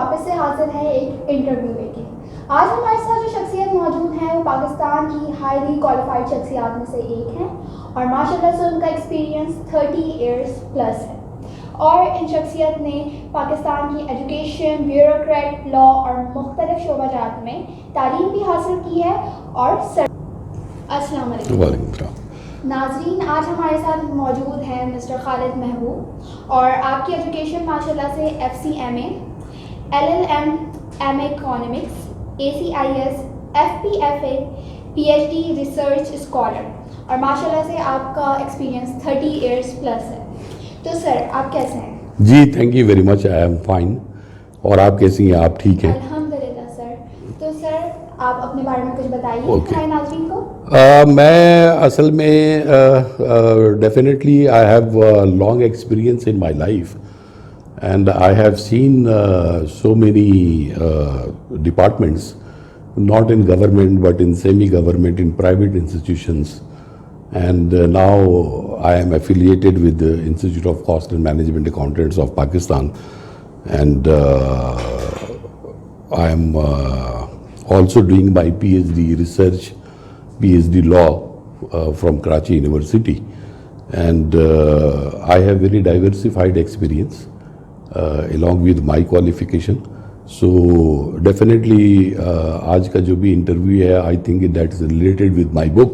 वापस से हाजिर है एक इंटरव्यू लेके। आज हमारे साथ जो शख्सियत मौजूद है वो पाकिस्तान की हाईली क्वालिफाइड शख्सियात में से एक हैं और माशाल्लाह से उनका एक्सपीरियंस 30 इयर्स प्लस है और इन शख्सियत ने पाकिस्तान की एजुकेशन, ब्यूरोक्रेट, लॉ और मुख्तलिफ शोबाजात में तालीम भी हासिल की है। और अस्सलाम वालेकुम नाजरीन, आज हमारे साथ मौजूद हैं मिस्टर खालिद महबूब और आपकी एजुकेशन माशाल्लाह से FCMA, LLM, MA economics, ACIS, FPFA, PhD research scholar और माशाल्लाह से आपका एक्सपीरियंस 30 इयर्स प्लस है। तो सर आप कैसे हैं? जी thank you very much, I am fine. और आप कैसी हैं? आप ठीक हैं? अल्हम्दुलिल्लाह सर। तो सर आप अपने बारे में कुछ बताइए हमारे नाज़रीन को। मैं असल में definitely I have long experience in my life and I have seen so many departments, not in government but in semi-government, in private institutions. And now I am affiliated with the Institute of Cost and Management Accountants of Pakistan, and I am also doing my PhD research, PhD law from Karachi University, and I have very diversified experience along with my qualification. So definitely आज का जो भी interview है, I think that is related with my book,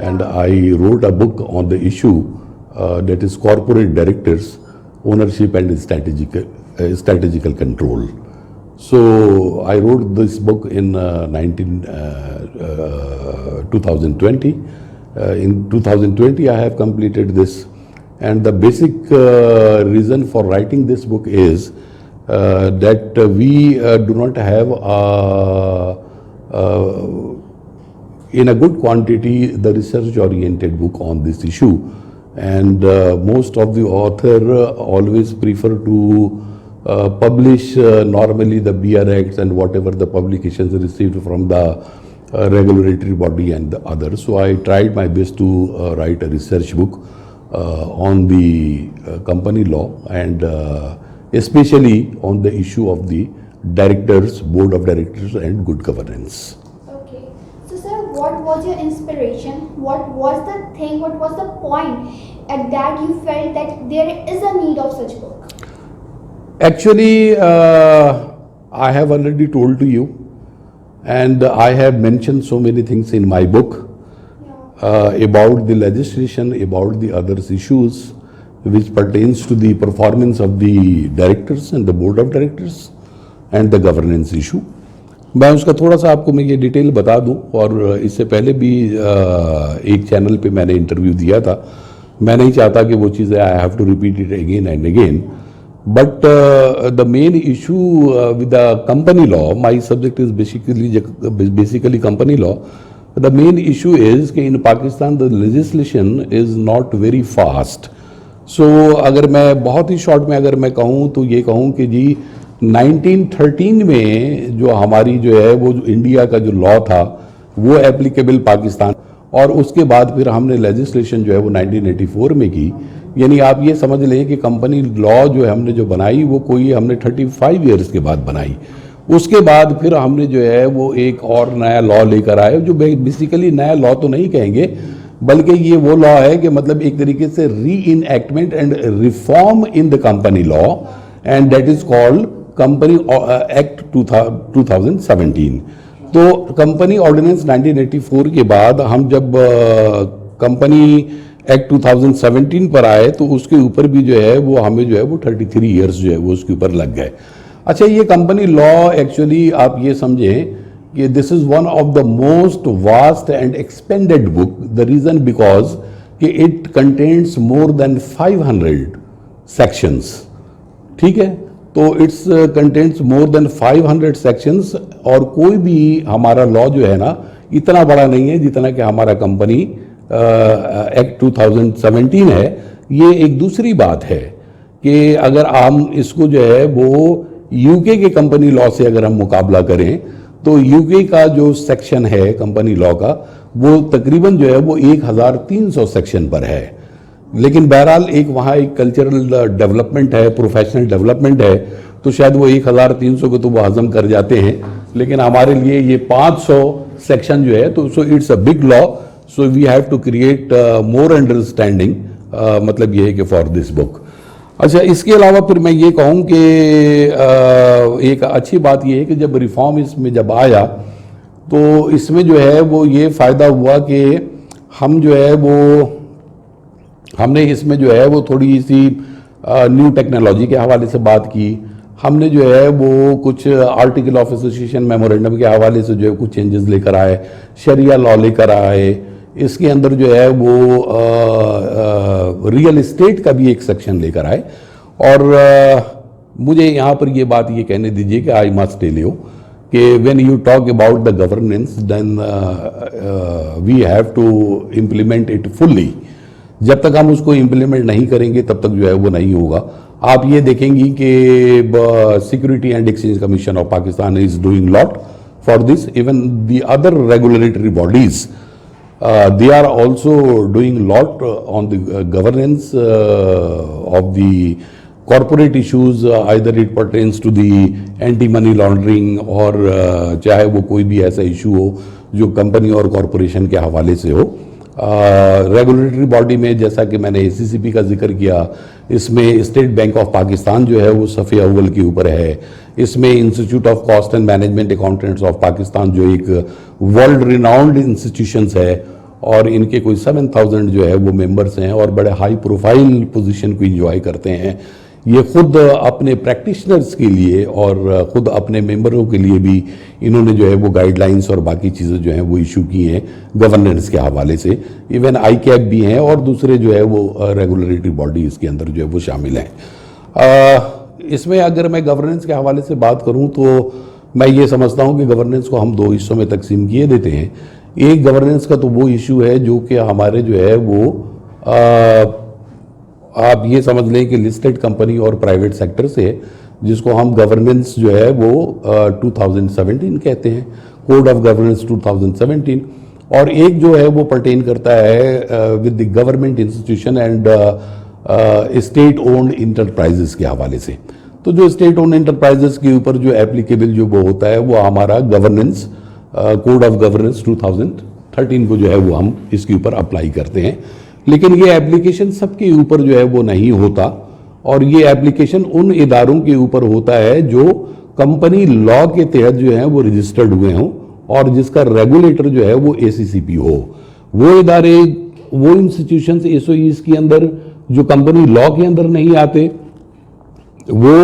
and I wrote a book on the issue that is corporate directors, ownership and strategical control. So I wrote this book in 2020. In 2020 I have completed this, and the basic reason for writing this book is that we do not have in a good quantity the research oriented book on this issue, and most of the author always prefer to publish normally the BR Acts and whatever the publications received from the regulatory body and the others. So I tried my best to write a research book on the company law and especially on the issue of the directors, board of directors and good governance. Okay. So sir, what was your inspiration? What was the thing, what was the point at that you felt that there is a need of such book? Actually, I have already told to you, and I have mentioned so many things in my book about the legislation, about the others issues which pertains to the performance of the directors and the board of directors and the governance issue. मैं उसका थोड़ा सा आपको मैं ये detail बता दूं, और इससे पहले भी एक चैनल पे मैंने इंटरव्यू दिया था। मैं नहीं चाहता कि वो चीज़ें I have to repeat it again and again, but the main issue with the company law, my subject is basically company law. The main issue is कि in Pakistan the legislation is not very fast. So अगर मैं बहुत ही short में अगर मैं कहूँ तो ये कहूँ कि जी 1913 में जो हमारी जो है वो जो इंडिया का जो लॉ था वो एप्लीकेबल पाकिस्तान, और उसके बाद फिर हमने लेजिस्लेशन जो है वो 1984 में की। यानी आप ये समझ लें कि कंपनी लॉ जो है हमने जो बनाई वो कोई हमने 35 ईयर्स के बाद बनाई। उसके बाद फिर हमने जो है वो एक और नया लॉ लेकर आए, जो बेसिकली नया लॉ तो नहीं कहेंगे बल्कि ये वो लॉ है कि मतलब एक तरीके से री enactment and reform in the company law, and that is called company act 2017। तो कंपनी ऑर्डिनेंस 1984 के बाद हम जब कंपनी एक्ट 2017 पर आए तो उसके ऊपर भी जो है वो हमें जो है वो 33 ईयर्स जो है वो उसके ऊपर लग गए। अच्छा, ये कंपनी लॉ एक्चुअली आप ये समझें कि this is one of the most vast and expanded book. The reason because कि it contains more than 500 sections. ठीक है, तो it's contains more than 500 sections, और कोई भी हमारा लॉ जो है ना इतना बड़ा नहीं है जितना कि हमारा कंपनी एक्ट 2017 है। ये एक दूसरी बात है कि अगर हम इसको जो है वो यूके के कंपनी लॉ से अगर हम मुकाबला करें तो यूके का जो सेक्शन है कंपनी लॉ का वो तकरीबन जो है वो 1300 सेक्शन पर है। लेकिन बहरहाल एक वहाँ एक कल्चरल डेवलपमेंट है, प्रोफेशनल डेवलपमेंट है, तो शायद वो 1300 को तो वो हजम कर जाते हैं, लेकिन हमारे लिए ये 500 सेक्शन जो है, तो so it's a big law, so we have to create more understanding, मतलब ये है कि फॉर दिस बुक। अच्छा, इसके अलावा फिर मैं ये कहूँ कि एक अच्छी बात ये है कि जब रिफॉर्म इसमें जब आया तो इसमें जो है वो ये फ़ायदा हुआ कि हम जो है वो हमने इसमें जो है वो थोड़ी सी न्यू टेक्नोलॉजी के हवाले से बात की। हमने जो है वो कुछ आर्टिकल ऑफ एसोसिएशन मेमोरेंडम के हवाले से जो है कुछ चेंजेस लेकर आए, शरिया लॉ लेकर आए। इसके अंदर जो है वो रियल एस्टेट का भी एक सेक्शन लेकर आए। और मुझे यहाँ पर ये बात ये कहने दीजिए कि आई मस्ट टेल यू कि when you talk about the governance then we have to implement it fully. जब तक हम उसको इम्प्लीमेंट नहीं करेंगे तब तक जो है वो नहीं होगा। आप ये देखेंगी कि security and exchange commission of Pakistan is doing lot for this, even the other regulatory bodies they are also doing lot on the governance of the corporate issues, either it pertains to the anti money laundering और चाहे वो कोई भी ऐसा issue हो जो company और corporation के हवाले से हो। रेगुलेटरी बॉडी में जैसा कि मैंने ACCP का जिक्र किया, इसमें स्टेट बैंक ऑफ पाकिस्तान जो है वो सफ़े अव्वल के ऊपर है। इसमें institute of cost and management accountants of Pakistan जो एक वर्ल्ड रिनाउंड इंस्टीट्यूशंस है और इनके कोई 7000 जो है वो मेंबर्स हैं और बड़े हाई प्रोफाइल पोजीशन को इंजॉय करते हैं। ये खुद अपने प्रैक्टिशनर्स के लिए और खुद अपने मेंबरों के लिए भी इन्होंने जो है वो गाइडलाइंस और बाकी चीज़ें जो हैं वो इशू की हैं गवर्नेंस के हवाले से। इवन ICAP भी हैं और दूसरे जो है वो रेगुलेटरी बॉडी इसके अंदर जो है वो शामिल हैं। इसमें अगर मैं गवर्नेंस के हवाले से बात करूं तो मैं ये समझता हूं कि गवर्नेंस को हम 2 हिस्सों में तकसीम किए देते हैं। एक गवर्नेंस का तो वो इशू है जो कि हमारे जो है वो आप ये समझ लें कि लिस्टेड कंपनी और प्राइवेट सेक्टर से, जिसको हम गवर्नेंस जो है वो 2017 कहते हैं, कोड ऑफ गवर्नेंस 2017। और एक जो है वो पर्टेन करता है with the government institution and state owned enterprises के हवाले से। तो जो स्टेट ओन्ड इंटरप्राइजेस के ऊपर जो एप्लीकेबल जो वो होता है वो हमारा गवर्नेंस कोड ऑफ गवर्नेंस 2013 को जो है वो हम इसके ऊपर अप्लाई करते हैं। लेकिन ये एप्लीकेशन सबके ऊपर जो है वो नहीं होता और ये एप्लीकेशन उन इदारों के ऊपर होता है जो कंपनी लॉ के तहत जो है वो रजिस्टर्ड हुए हों और जिसका रेगुलेटर जो है वो ACCP हो। वो इदारे, वो इंस्टीट्यूशंस SOEs के अंदर जो कंपनी लॉ के अंदर नहीं आते, वो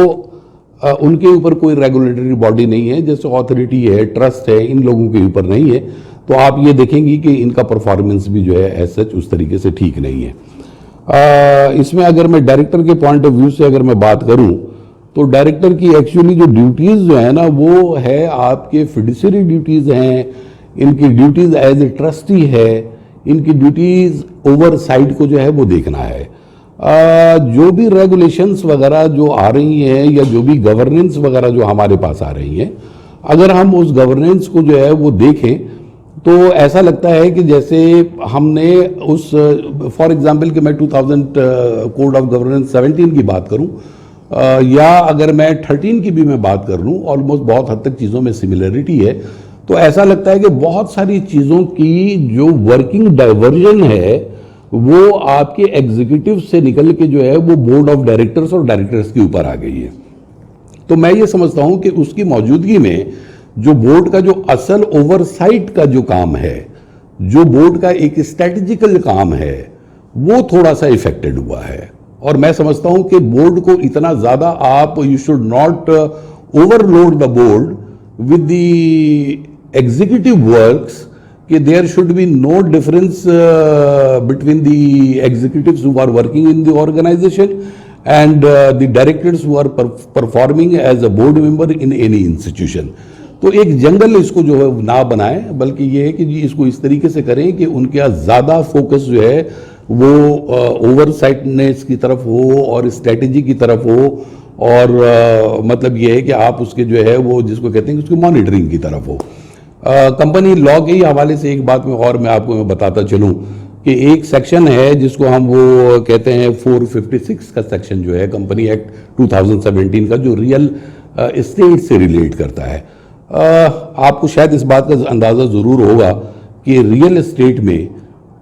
उनके ऊपर कोई रेगुलेटरी बॉडी नहीं है, जैसे अथॉरिटी है, ट्रस्ट है, इन लोगों के ऊपर नहीं है। तो आप ये देखेंगी कि इनका परफॉर्मेंस भी जो है एज सच उस तरीके से ठीक नहीं है। इसमें अगर मैं डायरेक्टर के पॉइंट ऑफ व्यू से अगर मैं बात करूं तो डायरेक्टर की एक्चुअली जो ड्यूटीज़ जो है ना वो है आपके फिडुशियरी ड्यूटीज़ हैं, इनकी ड्यूटीज़ एज ए ट्रस्टी है, इनकी ड्यूटीज़ ओवरसाइट को जो है वो देखना है। जो भी रेगुलेशंस वगैरह जो आ रही हैं या जो भी गवर्नेंस वगैरह जो हमारे पास आ रही हैं, अगर हम उस गवर्नेंस को जो है वो देखें तो ऐसा लगता है कि जैसे हमने उस फॉर एग्जांपल कि मैं 2000 कोड ऑफ गवर्नेंस 17 की बात करूं या अगर मैं 13 की भी मैं बात कर लूं, ऑलमोस्ट बहुत हद तक चीज़ों में सिमिलरिटी है। तो ऐसा लगता है कि बहुत सारी चीज़ों की जो वर्किंग डाइवर्जन है वो आपके एग्जीक्यूटिव से निकल के जो है वो बोर्ड ऑफ डायरेक्टर्स और डायरेक्टर्स के ऊपर आ गई है। तो मैं ये समझता हूं कि उसकी मौजूदगी में जो बोर्ड का जो असल ओवरसाइट का जो काम है, जो बोर्ड का एक स्ट्रेटेजिकल काम है, वो थोड़ा सा इफेक्टेड हुआ है। और मैं समझता हूं कि बोर्ड को इतना ज्यादा आप you should not overload the board with the executive works कि there should be no difference between the executives who are working in the organisation and the directors who are performing as a board member in any institution. तो एक जंगल इसको जो है ना बनाए, बल्कि ये है कि जी इसको इस तरीके से करें कि उनका ज़्यादा फोकस जो है वो ओवरसाइटनेस की तरफ हो और स्ट्रेटेजी की तरफ हो और मतलब ये है कि आप उसके जो है वो जिसको कहते हैं उसकी मॉनिटरिंग की तरफ हो। कंपनी लॉ के ही हवाले से एक बात में और मैं आपको बताता चलूँ कि एक सेक्शन है जिसको हम वो कहते हैं 456 का सेक्शन जो है कंपनी एक्ट 2017 का, जो रियल एस्टेट से रिलेट करता है। आपको शायद इस बात का अंदाज़ा ज़रूर होगा कि रियल एस्टेट में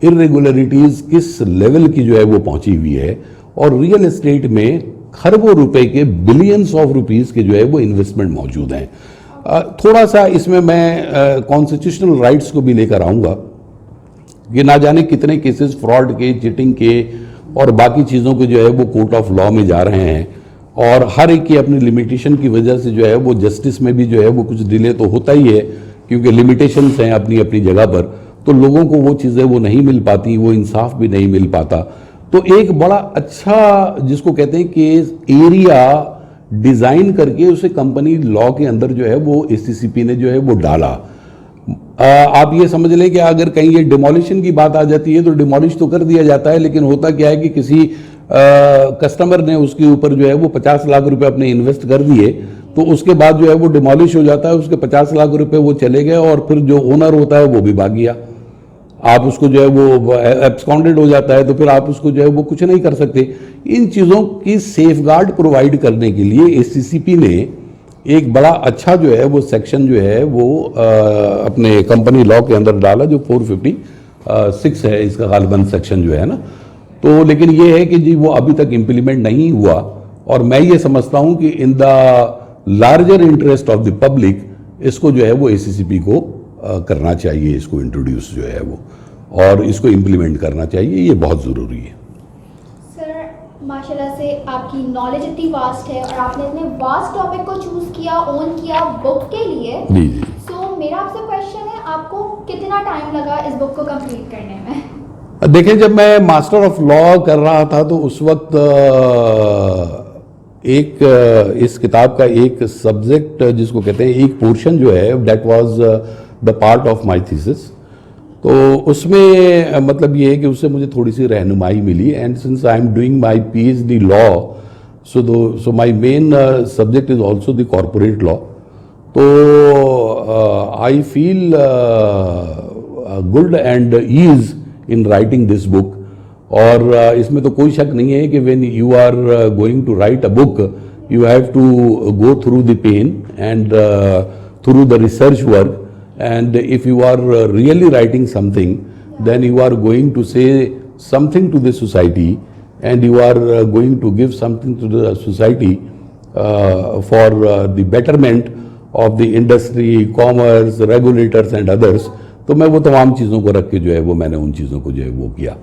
इरेगुलरिटीज़ किस लेवल की जो है वो पहुंची हुई है, और रियल एस्टेट में खरबों रुपए के, बिलियंस ऑफ रुपीस के जो है वो इन्वेस्टमेंट मौजूद हैं। थोड़ा सा इसमें मैं कॉन्स्टिट्यूशनल राइट्स को भी लेकर आऊँगा कि ना जाने कितने केसेस फ्रॉड के, चिटिंग के और बाकी चीज़ों के जो है वो कोर्ट ऑफ लॉ में जा रहे हैं, और हर एक की अपनी लिमिटेशन की वजह से जो है वो जस्टिस में भी जो है वो कुछ डिले तो होता ही है, क्योंकि लिमिटेशंस हैं अपनी अपनी जगह पर, तो लोगों को वो चीज़ें वो नहीं मिल पाती, वो इंसाफ भी नहीं मिल पाता। तो एक बड़ा अच्छा जिसको कहते हैं कि एरिया डिज़ाइन करके उसे कंपनी लॉ के अंदर जो है वो एससीसीपी ने जो है वो डाला। आप ये समझ लें कि अगर कहीं ये डिमोलिशन की बात आ जाती है तो डिमोलिश तो कर दिया जाता है, लेकिन होता क्या है कि किसी कस्टमर ने उसके ऊपर जो है वो 50 लाख रुपए अपने इन्वेस्ट कर दिए, तो उसके बाद जो है वो डिमोलिश हो जाता है, उसके 50 लाख रुपए वो चले गए और फिर जो ओनर होता है वो भी भाग गया, आप उसको जो है वो एब्सकॉन्डेड हो जाता है, तो फिर आप उसको जो है वो कुछ नहीं कर सकते। इन चीज़ों की सेफगार्ड प्रोवाइड करने के लिए एससीसीपी ने एक बड़ा अच्छा जो है वो सेक्शन जो है वो अपने कंपनी लॉ के अंदर डाला, जो 456 है इसका गालिबन सेक्शन जो है ना। तो लेकिन ये है कि जी वो अभी तक इम्प्लीमेंट नहीं हुआ, और मैं ये समझता हूँ कि in the larger interest of the public इसको जो है वो एससीसीपी को करना चाहिए, इसको इंट्रोड्यूस जो है वो, और इसको इम्प्लीमेंट करना चाहिए, ये बहुत ज़रूरी है। सर, माशाल्लाह से आपकी नॉलेज इतनी वास्ट है और आपने इतने वास्ट टॉपिक को चूज किया, ओन किया बुक के लिए। जी जी। सो मेरा आपसे क्वेश्चन है, आपको कितना टाइम लगा इस बुक को कंप्लीट करने में? देखिए, जब मैं मास्टर ऑफ लॉ कर रहा था तो उस वक्त इस किताब का एक सब्जेक्ट जिसको कहते हैं, एक पोर्शन जो है that was the part of my thesis. तो उसमें मतलब ये है कि उससे मुझे थोड़ी सी रहनुमाई मिली, and since I am doing my PhD law, so my main subject is also the corporate law. तो I feel good and ease in writing this book, और इसमें तो कोई शक नहीं है कि when you are going to write a book you have to go through the pain and through the research work, and if you are really writing something, then you are going to say something to the society, and you are going to give something to the society for the betterment of the industry, commerce, regulators and others. तो मैं वो तमाम चीज़ों को रख के जो है वो मैंने उन चीज़ों को जो है वो किया।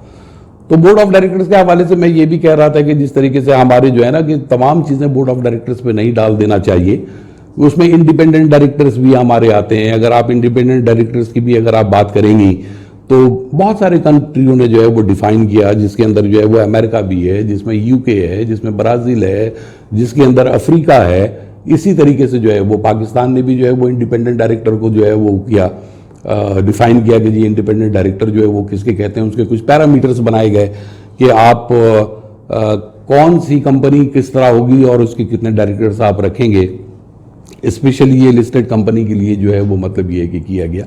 तो बोर्ड ऑफ डायरेक्टर्स के हवाले से मैं ये भी कह रहा था कि जिस तरीके से हमारे जो है ना कि तमाम चीज़ें बोर्ड ऑफ डायरेक्टर्स पे नहीं डाल देना चाहिए, उसमें इंडिपेंडेंट डायरेक्टर्स भी हमारे आते हैं। अगर आप इंडिपेंडेंट डायरेक्टर्स की भी अगर आप बात करेंगी तो बहुत सारे कंट्रियों ने जो है वो डिफाइन किया, जिसके अंदर जो है वो अमेरिका भी है, जिसमें यूके है, जिसमें ब्राज़ील है, जिसके अंदर अफ्रीका है। इसी तरीके से जो है वो पाकिस्तान ने भी जो है वो इंडिपेंडेंट डायरेक्टर को जो है वो किया, डिफाइन किया कि जी इंडिपेंडेंट डायरेक्टर जो है वो किसके कहते हैं। उसके कुछ पैरामीटर्स बनाए गए कि आप कौन सी कंपनी किस तरह होगी और उसके कितने डायरेक्टर्स आप रखेंगे। स्पेशली ये लिस्टेड कंपनी के लिए जो है वो मतलब ये है कि किया गया,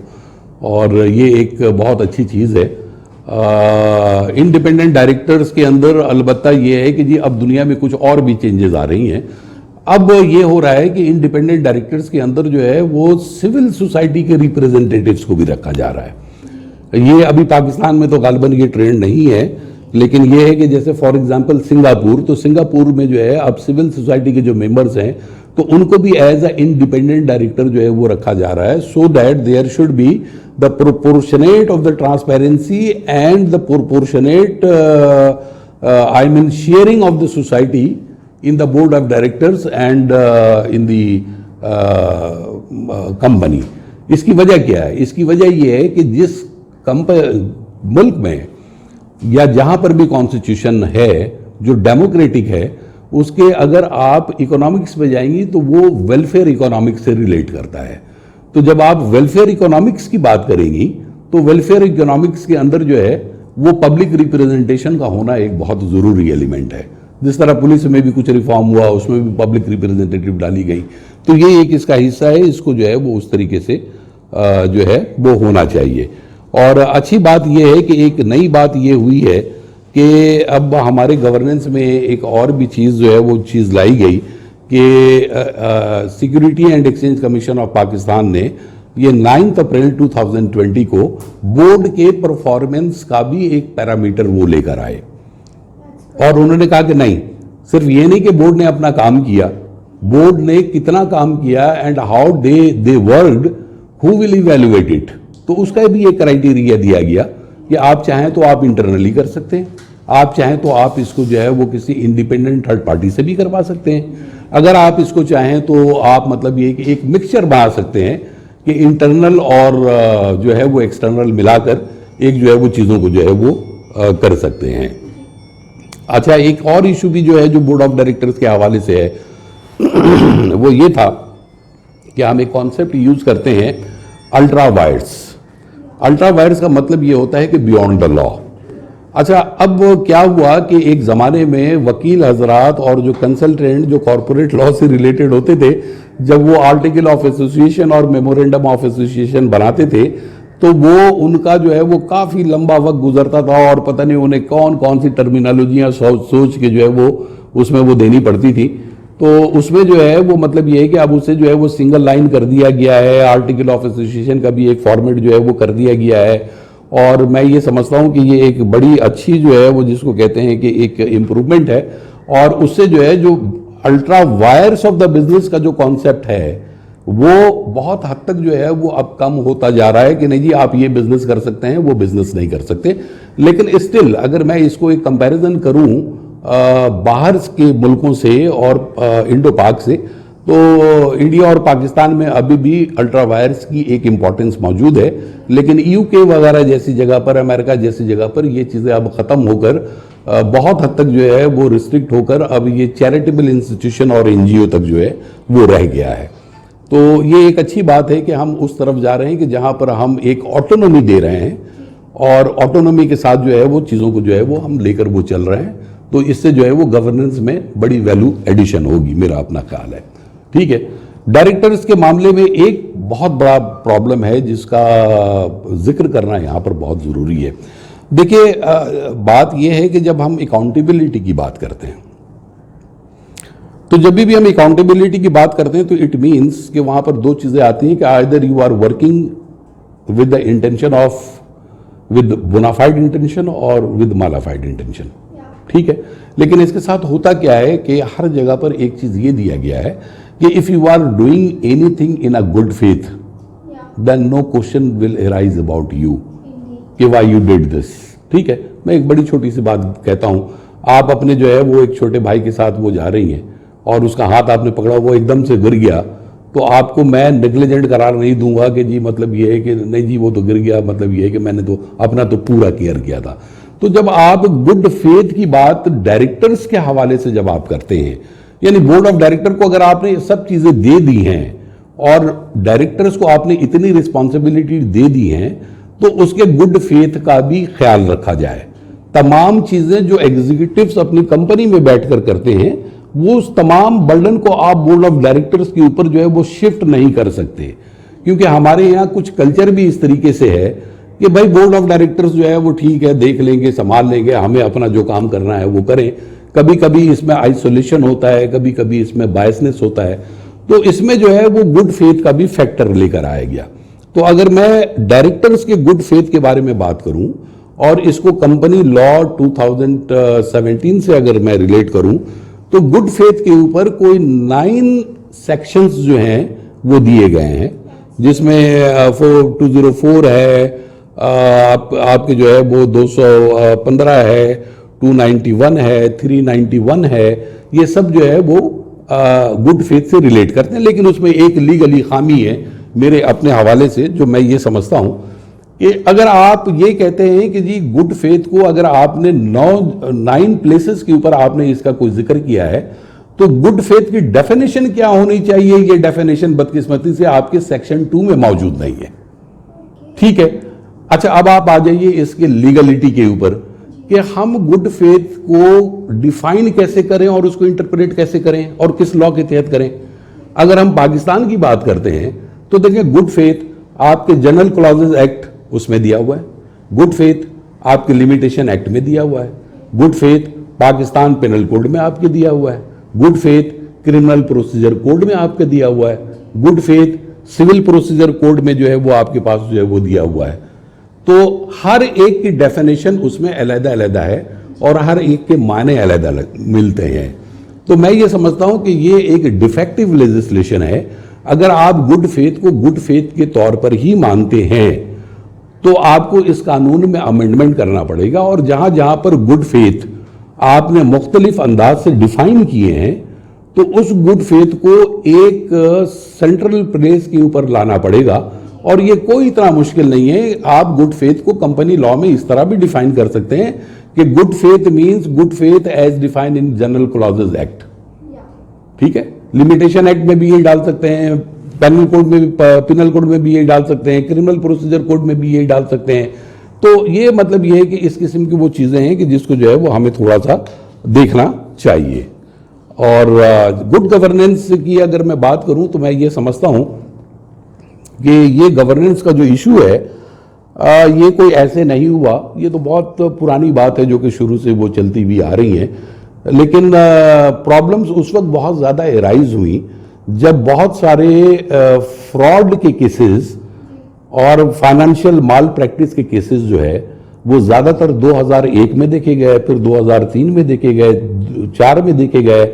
और ये एक बहुत अच्छी चीज़ है। इंडिपेंडेंट डायरेक्टर्स के अंदर अलबत्ता ये है कि जी अब दुनिया में कुछ और भी चेंजेस आ रही हैं। अब ये हो रहा है कि इंडिपेंडेंट डायरेक्टर्स के अंदर जो है वो सिविल सोसाइटी के रिप्रेजेंटेटिव्स को भी रखा जा रहा है। ये अभी पाकिस्तान में तो गालिबन ये ट्रेंड नहीं है, लेकिन ये है कि जैसे फॉर एग्जांपल सिंगापुर, तो सिंगापुर में जो है अब सिविल सोसाइटी के जो मेंबर्स हैं तो उनको भी एज अ इंडिपेंडेंट डायरेक्टर जो है वो रखा जा रहा है, so that there should be the proportionate of the transparency and the proportionate I mean sharing of the society in the board of directors and in the company। इसकी वजह क्या है? इसकी वजह ये है कि जिस मुल्क में या जहां पर भी कॉन्स्टिट्यूशन है जो डेमोक्रेटिक है, उसके अगर आप इकोनॉमिक्स पे जाएंगी तो वो वेलफेयर इकोनॉमिक्स से रिलेट करता है। तो जब आप वेलफेयर इकोनॉमिक्स की बात करेंगी तो वेलफेयर इकोनॉमिक्स के अंदर जो है वो पब्लिक रिप्रेजेंटेशन का होना एक बहुत ज़रूरी एलिमेंट है। जिस तरह पुलिस में भी कुछ रिफॉर्म हुआ, उसमें भी पब्लिक रिप्रेजेंटेटिव डाली गई, तो ये एक इसका हिस्सा है। इसको जो है वो उस तरीके से जो है वो होना चाहिए। और अच्छी बात यह है कि एक नई बात ये हुई है कि अब हमारे गवर्नेंस में एक और भी चीज़ जो है वो चीज़ लाई गई कि security and exchange commission of Pakistan ने ये 9 अप्रैल 2020 को बोर्ड के परफॉर्मेंस का भी एक पैरामीटर वो लेकर आए और उन्होंने कहा कि नहीं, सिर्फ ये नहीं कि बोर्ड ने अपना काम किया, बोर्ड ने कितना काम किया and how they worked, who will evaluate it. तो उसका भी एक क्राइटेरिया दिया गया कि आप चाहें तो आप इंटरनली कर सकते हैं, आप चाहें तो आप इसको जो है वो किसी इंडिपेंडेंट थर्ड पार्टी से भी करवा सकते हैं। अगर आप इसको चाहें तो आप मतलब ये कि एक मिक्सचर बना सकते हैं कि इंटरनल और जो है वो एक्सटर्नल मिलाकर एक जो है वो चीज़ों को जो है वो कर सकते हैं। अच्छा, एक और इशू भी जो है जो बोर्ड ऑफ डायरेक्टर्स के हवाले से है वो ये था कि हम एक कॉन्सेप्ट यूज करते हैं अल्ट्रा वायर्स। अल्ट्रा वायर्स का मतलब ये होता है कि बियॉन्ड द लॉ। अच्छा, अब क्या हुआ कि एक ज़माने में वकील हजरात और जो कंसल्टेंट जो कॉरपोरेट लॉ से रिलेटेड होते थे, जब वो आर्टिकल ऑफ एसोसिएशन और मेमोरेंडम ऑफ एसोसिएशन बनाते थे तो वो उनका जो है वो काफ़ी लंबा वक्त गुजरता था और पता नहीं उन्हें कौन कौन सी टर्मिनोलॉजियाँ सोच के जो है वो उसमें वो देनी पड़ती थी। तो उसमें जो है वो मतलब ये है कि अब उसे जो है वो सिंगल लाइन कर दिया गया है, आर्टिकल ऑफ एसोसिएशन का भी एक फॉर्मेट जो है वो कर दिया गया है और मैं ये समझता हूँ कि ये एक बड़ी अच्छी जो है वो जिसको कहते हैं कि एक इम्प्रूवमेंट है और उससे जो है जो ultra vires of the business का जो कॉन्सेप्ट है वो बहुत हद तक जो है वो अब कम होता जा रहा है कि नहीं जी आप ये बिजनेस कर सकते हैं, वो बिजनेस नहीं कर सकते। लेकिन स्टिल अगर मैं इसको एक कंपैरिजन करूं बाहर के मुल्कों से और इंडो पाक से, तो इंडिया और पाकिस्तान में अभी भी अल्ट्रा वायर्स की एक इम्पॉर्टेंस मौजूद है, लेकिन यूके वगैरह जैसी जगह पर, अमेरिका जैसी जगह पर ये चीज़ें अब ख़त्म होकर बहुत हद तक जो है वो रिस्ट्रिक्ट होकर अब ये चैरिटेबल इंस्टीट्यूशन और एनजीओ तक जो है वो रह गया है। तो ये एक अच्छी बात है कि हम उस तरफ जा रहे हैं कि जहाँ पर हम एक ऑटोनॉमी दे रहे हैं और ऑटोनॉमी के साथ जो है वो चीज़ों को जो है वो हम लेकर वो चल रहे हैं। तो इससे जो है वो गवर्नेंस में बड़ी वैल्यू एडिशन होगी, मेरा अपना ख्याल है। ठीक है, डायरेक्टर्स के मामले में एक बहुत बड़ा प्रॉब्लम है जिसका जिक्र करना यहाँ पर बहुत ज़रूरी है। देखिए, बात यह है कि जब हम अकाउंटेबिलिटी की बात करते हैं तो जब भी हम अकाउंटेबिलिटी की बात करते हैं तो इट मीन्स कि वहाँ पर दो चीज़ें आती हैं कि either you are working with the intention of with bona fide intention और विद मालाफाइड इंटेंशन। ठीक है, लेकिन इसके साथ होता क्या है कि हर जगह पर एक चीज़ ये दिया गया है कि if you are doing anything in a good faith then no question will arise about you कि व्हाई यू डिड दिस। ठीक है, मैं एक बड़ी छोटी सी बात कहता हूँ, आप अपने जो है वो एक छोटे भाई के साथ वो जा रही हैं और उसका हाथ आपने पकड़ा, वो एकदम से गिर गया, तो आपको मैं नेग्लिजेंट करार नहीं दूंगा कि जी मतलब ये है कि नहीं जी वो तो गिर गया, मतलब ये है कि मैंने तो अपना तो पूरा केयर किया था। तो जब आप गुड फेथ की बात डायरेक्टर्स के हवाले से जब आप करते हैं, यानी बोर्ड ऑफ डायरेक्टर को अगर आपने सब चीज़ें दे दी हैं और डायरेक्टर्स को आपने इतनी रिस्पॉन्सिबिलिटी दे दी हैं तो उसके गुड फेथ का भी ख्याल रखा जाए। तमाम चीज़ें जो एग्जीक्यूटिव्स अपनी कंपनी में बैठकर करते हैं वो उस तमाम बर्डन को आप बोर्ड ऑफ डायरेक्टर्स के ऊपर जो है वो शिफ्ट नहीं कर सकते, क्योंकि हमारे यहाँ कुछ कल्चर भी इस तरीके से है कि भाई बोर्ड ऑफ डायरेक्टर्स जो है वो ठीक है, देख लेंगे, संभाल लेंगे, हमें अपना जो काम करना है वो करें। कभी कभी इसमें आइसोलेशन होता है, कभी कभी इसमें बायसनेस होता है, तो इसमें जो है वो गुड फेथ का भी फैक्टर लेकर आया गया। तो अगर मैं डायरेक्टर्स के गुड फेथ के बारे में बात करूं और इसको कंपनी लॉ 2017 से अगर मैं रिलेट करूं तो गुड फेथ के ऊपर कोई 9 सेक्शंस जो हैं वो दिए गए हैं, जिसमें 204 है, आपके जो है वो 215 है, 291 है, 391 है, ये सब जो है वो गुड फेथ से रिलेट करते हैं। लेकिन उसमें एक लीगली खामी है मेरे अपने हवाले से, जो मैं ये समझता हूं कि अगर आप ये कहते हैं कि जी गुड फेथ को अगर आपने 9 प्लेसेस के ऊपर आपने इसका कोई जिक्र किया है तो गुड फेथ की डेफिनेशन क्या होनी चाहिए, ये डेफिनेशन बदकिस्मती से आपके सेक्शन 2 में मौजूद नहीं है। ठीक है, अच्छा अब आप आ जाइए इसके लीगलिटी के ऊपर कि हम गुड फेथ को डिफाइन कैसे करें और उसको इंटरप्रेट कैसे करें और किस लॉ के तहत करें। अगर हम पाकिस्तान की बात करते हैं तो देखिए गुड फेथ आपके जनरल क्लॉजेज एक्ट उसमें दिया हुआ है, गुड फेथ आपके लिमिटेशन एक्ट में दिया हुआ है, good faith Pakistan penal code में आपके दिया हुआ है, good faith criminal procedure code में आपके दिया हुआ है, good faith civil procedure code में जो है वो आपके पास जो है वो दिया हुआ है। तो हर एक की डेफिनेशन उसमें अलग-अलग है और हर एक के मायने अलग-अलग मिलते हैं। तो मैं ये समझता हूं कि ये एक डिफेक्टिव लेजिस्लेशन है। अगर आप गुड फेथ को गुड फेथ के तौर पर ही मानते हैं तो आपको इस कानून में अमेंडमेंट करना पड़ेगा, और जहां जहां पर गुड फेथ आपने मुख्तलिफ अंदाज से डिफाइन किए हैं तो उस गुड फेथ को एक सेंट्रल प्लेस के ऊपर लाना पड़ेगा। और ये कोई इतना मुश्किल नहीं है, आप गुड फेथ को कंपनी लॉ में इस तरह भी डिफाइन कर सकते हैं कि good faith means good faith as defined in general clauses act. ठीक है, लिमिटेशन एक्ट में भी ये डाल सकते हैं, पेनल कोड में भी ये डाल सकते हैं, क्रिमिनल प्रोसीजर कोड में भी ये डाल सकते हैं। तो ये मतलब ये है कि इस किस्म की वो चीजें हैं कि जिसको जो है वो हमें थोड़ा सा देखना चाहिए। और गुड गवर्नेंस की अगर मैं बात करूं तो मैं ये समझता हूं कि ये गवर्नेंस का जो इशू है ये कोई ऐसे नहीं हुआ, ये तो बहुत पुरानी बात है जो कि शुरू से वो चलती हुई आ रही है। लेकिन प्रॉब्लम्स उस वक्त बहुत ज़्यादा एराइज हुई जब बहुत सारे फ्रॉड के केसेस और फाइनेंशियल माल प्रैक्टिस के केसेस जो है वो ज़्यादातर 2001 में देखे गए, फिर 2003 में देखे गए, 4 में देखे गए,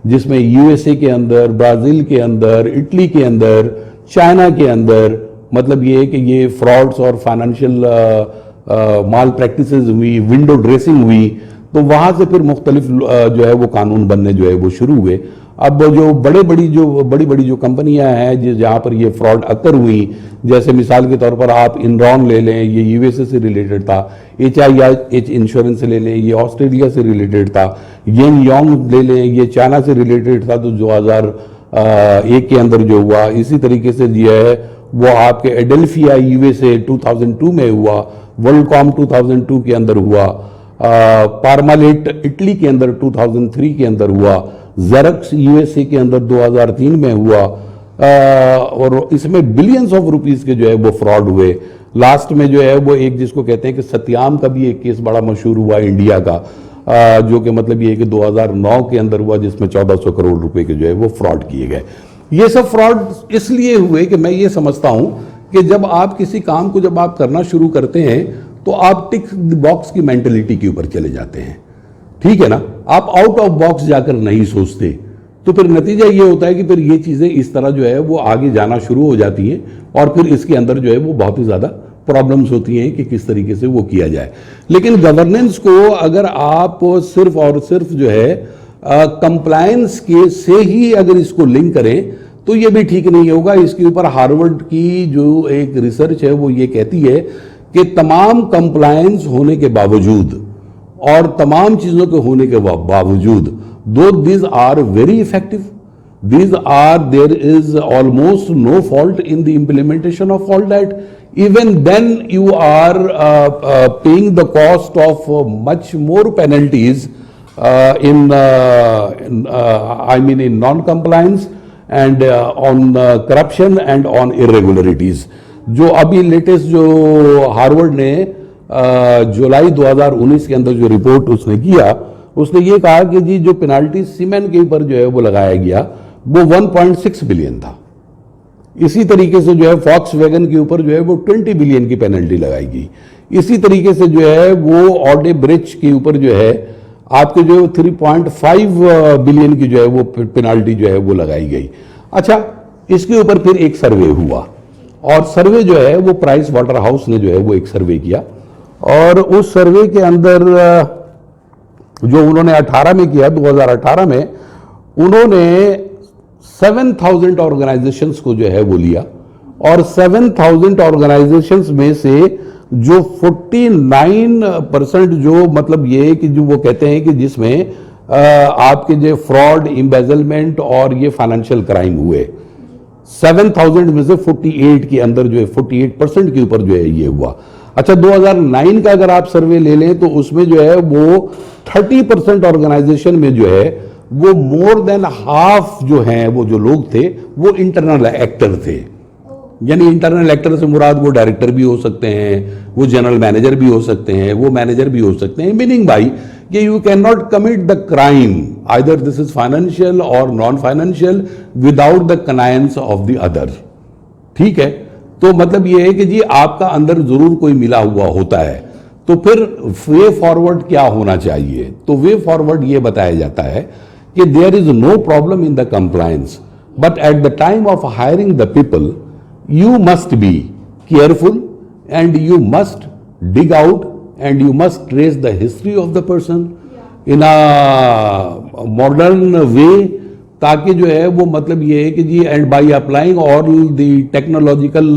जिसमें यूएसए के अंदर, ब्राज़ील के अंदर, इटली के अंदर, चाइना के अंदर, मतलब ये है कि ये फ्रॉड्स और फाइनेंशियल माल प्रैक्टिसेस हुई, विंडो ड्रेसिंग हुई। तो वहाँ से फिर मुख्तलिफ जो है वो कानून बनने जो है वो शुरू हुए। अब जो बड़ी बड़ी जो कंपनियां हैं जहाँ पर ये फ्रॉड अक्कर हुई, जैसे मिसाल के तौर पर आप इनरॉन ले लें, ये यूएसए से रिलेटेड था, HIH इंश्योरेंस ले लें, ये ऑस्ट्रेलिया से रिलेटेड था, येंग योंग ले लें, ये चाइना से रिलेटेड था, तो 2001 के अंदर जो हुआ। इसी तरीके से जो है वो आपके एडेल्फिया यूएसए 2002 में हुआ, वर्ल्डकॉम 2002 के अंदर हुआ, पार्मालेट इटली के अंदर 2003 के अंदर हुआ, ज़ेरक्स यूएसए के अंदर 2003 में हुआ, और इसमें बिलियंस ऑफ रुपीस के जो है वो फ्रॉड हुए। लास्ट में जो है वो एक जिसको कहते हैं कि सत्याम का भी एक केस बड़ा मशहूर हुआ इंडिया का, जो कि मतलब ये है कि 2009 के अंदर हुआ, जिसमें 1400 करोड़ रुपए के जो है वो फ्रॉड किए गए। ये सब फ्रॉड इसलिए हुए कि मैं ये समझता हूं कि जब आप किसी काम को जब आप करना शुरू करते हैं तो आप टिक बॉक्स की मेंटेलिटी के ऊपर चले जाते हैं, ठीक है ना, आप आउट ऑफ बॉक्स जाकर नहीं सोचते। तो फिर नतीजा ये होता है कि फिर ये चीज़ें इस तरह जो है वो आगे जाना शुरू हो जाती हैं, और फिर इसके अंदर जो है वो बहुत ही ज़्यादा प्रॉब्लम्स होती हैं कि किस तरीके से वो किया जाए। लेकिन गवर्नेंस को अगर आप सिर्फ और सिर्फ जो है कंप्लायंस के से ही अगर इसको लिंक करें तो ये भी ठीक नहीं होगा। इसके ऊपर हार्वर्ड की जो एक रिसर्च है वो ये कहती है कि तमाम कंप्लायंस होने के बावजूद और तमाम चीज़ों के होने के बावजूद, दो these are very effective, these are there is almost no fault in the implementation of all that. Even then you are paying the cost of much more penalties in non-compliance and on corruption and on irregularities. जो अभी latest जो Harvard ने जुलाई 2019 के अंदर जो report उसने किया, उसने ये कहा कि जी जो पेनाल्टी सीमेंट के ऊपर जो है वो लगाया गया वो 1.6 बिलियन था। इसी तरीके से जो है फॉक्स वैगन के ऊपर जो है वो 20 बिलियन की पेनल्टी लगाई गई। इसी तरीके से जो है वो ऑडे ब्रिज के ऊपर जो है आपके जो 3.5 बिलियन की जो है वो पेनाल्टी जो है वो लगाई गई। अच्छा, इसके ऊपर फिर एक सर्वे हुआ, और सर्वे जो है वो प्राइस वाटर हाउस ने जो है वो एक सर्वे किया, और उस सर्वे के अंदर जो उन्होंने 18 में किया, 2018 में उन्होंने 7,000 ऑर्गेनाइजेशंस को जो है वो लिया, और 7,000 ऑर्गेनाइजेशंस में से जो 49% जो मतलब ये कि जो वो कहते हैं कि जिसमें आपके जो फ्रॉड, एम्बेजलमेंट और ये फाइनेंशियल क्राइम हुए, 7,000 में से 48 के अंदर जो है 48% के ऊपर जो है ये हुआ। अच्छा, 2009 का अगर आप सर्वे ले लें तो उसमें जो है वो 30% ऑर्गेनाइजेशन में जो है वो मोर देन हाफ जो हैं वो जो लोग थे वो इंटरनल एक्टर थे, यानी इंटरनल एक्टर से मुराद वो डायरेक्टर भी हो सकते हैं, वो जनरल मैनेजर भी हो सकते हैं, वो मैनेजर भी हो सकते हैं। मीनिंग भाई कि you can not commit the crime either this is financial और non financial without the connivance of the other. ठीक है, तो मतलब ये है कि जी आपका अंदर जरूर कोई मिला हुआ होता है, तो फिर वे फॉरवर्ड क्या होना चाहिए? तो वे फॉरवर्ड ये बताया जाता है कि there is no problem in the compliance, but at the time of hiring the people you must be careful and you must dig out and you must trace the history of the person in a modern way, ताकि जो है वो मतलब ये है कि जी and by applying all the technological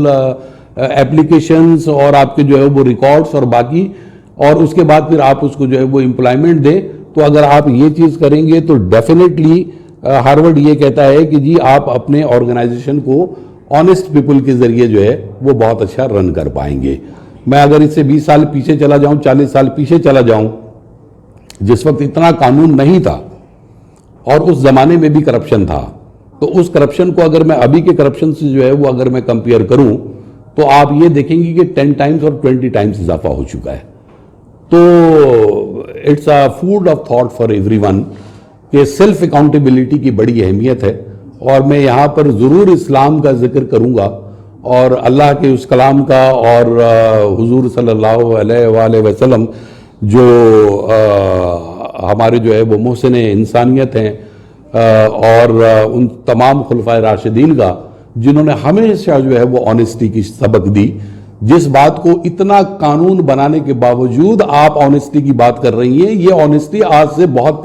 applications और आपके जो है वो रिकॉर्ड्स और बाकी, और उसके बाद फिर आप उसको जो है वो एम्प्लॉयमेंट दें। तो अगर आप ये चीज़ करेंगे तो डेफिनेटली हार्वर्ड ये कहता है कि जी आप अपने ऑर्गेनाइजेशन को ऑनेस्ट पीपल के जरिए जो है वो बहुत अच्छा रन कर पाएंगे। मैं अगर इससे 20 साल पीछे चला जाऊं, 40 साल पीछे चला जाऊं, जिस वक्त इतना कानून नहीं था और उस जमाने में भी करप्शन था, तो उस करप्शन को अगर मैं अभी के करप्शन से जो है वो अगर मैं कंपेयर करूं तो आप ये देखेंगे कि 10 टाइम्स और 20 टाइम्स इजाफा हो चुका है। तो it's a food of thought for everyone कि सेल्फ अकाउंटेबिलिटी की बड़ी अहमियत है। और मैं यहाँ पर ज़रूर इस्लाम का जिक्र करूँगा और अल्लाह के उस कलाम का और हुजूर सल्लल्लाहु अलैहि वसल्लम जो हमारे जो है वो मोहसिन इंसानियत हैं और उन तमाम खुलफाए राशिदीन का जिन्होंने हमेशा जो है वो ऑनेस्टी की सबक दी। जिस बात को इतना कानून बनाने के बावजूद आप ऑनेस्टी की बात कर रही हैं, ये ऑनेस्टी आज से बहुत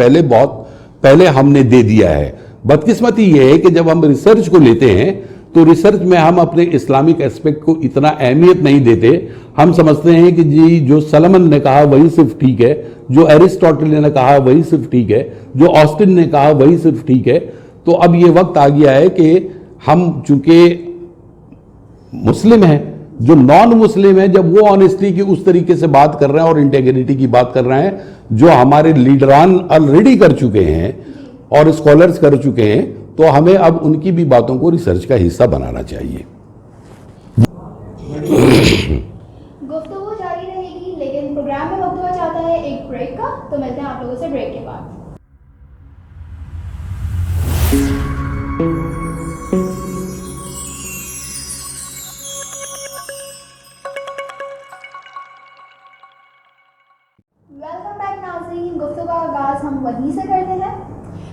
पहले हमने दे दिया है। बदकिस्मती ये है कि जब हम रिसर्च को लेते हैं तो रिसर्च में हम अपने इस्लामिक एस्पेक्ट को इतना अहमियत नहीं देते। हम समझते हैं कि जी जो सलमन ने कहा वही सिर्फ ठीक है, जो एरिस्टोटल ने कहा वही सिर्फ ठीक है, जो ऑस्टिन ने कहा वही सिर्फ ठीक है। तो अब ये वक्त आ गया है कि हम चूंकि मुस्लिम हैं, जो नॉन मुस्लिम है जब वो ऑनेस्टी की उस तरीके से बात कर रहे हैं और इंटेग्रिटी की बात कर रहे हैं जो हमारे लीडरान ऑलरेडी कर चुके हैं और स्कॉलर्स कर चुके हैं, तो हमें अब उनकी भी बातों को रिसर्च का हिस्सा बनाना चाहिए। गुफ्तगू जारी रहेगी, लेकिन प्रोग्राम में वक्त हुआ चाहता है एक ब्रेक का, तो मिलते हैं आप लोगों से ब्रेक के बाद। वेलकम बैक नाज़रीन, गुफ्तगू का आगाज हम वहीं से करते हैं।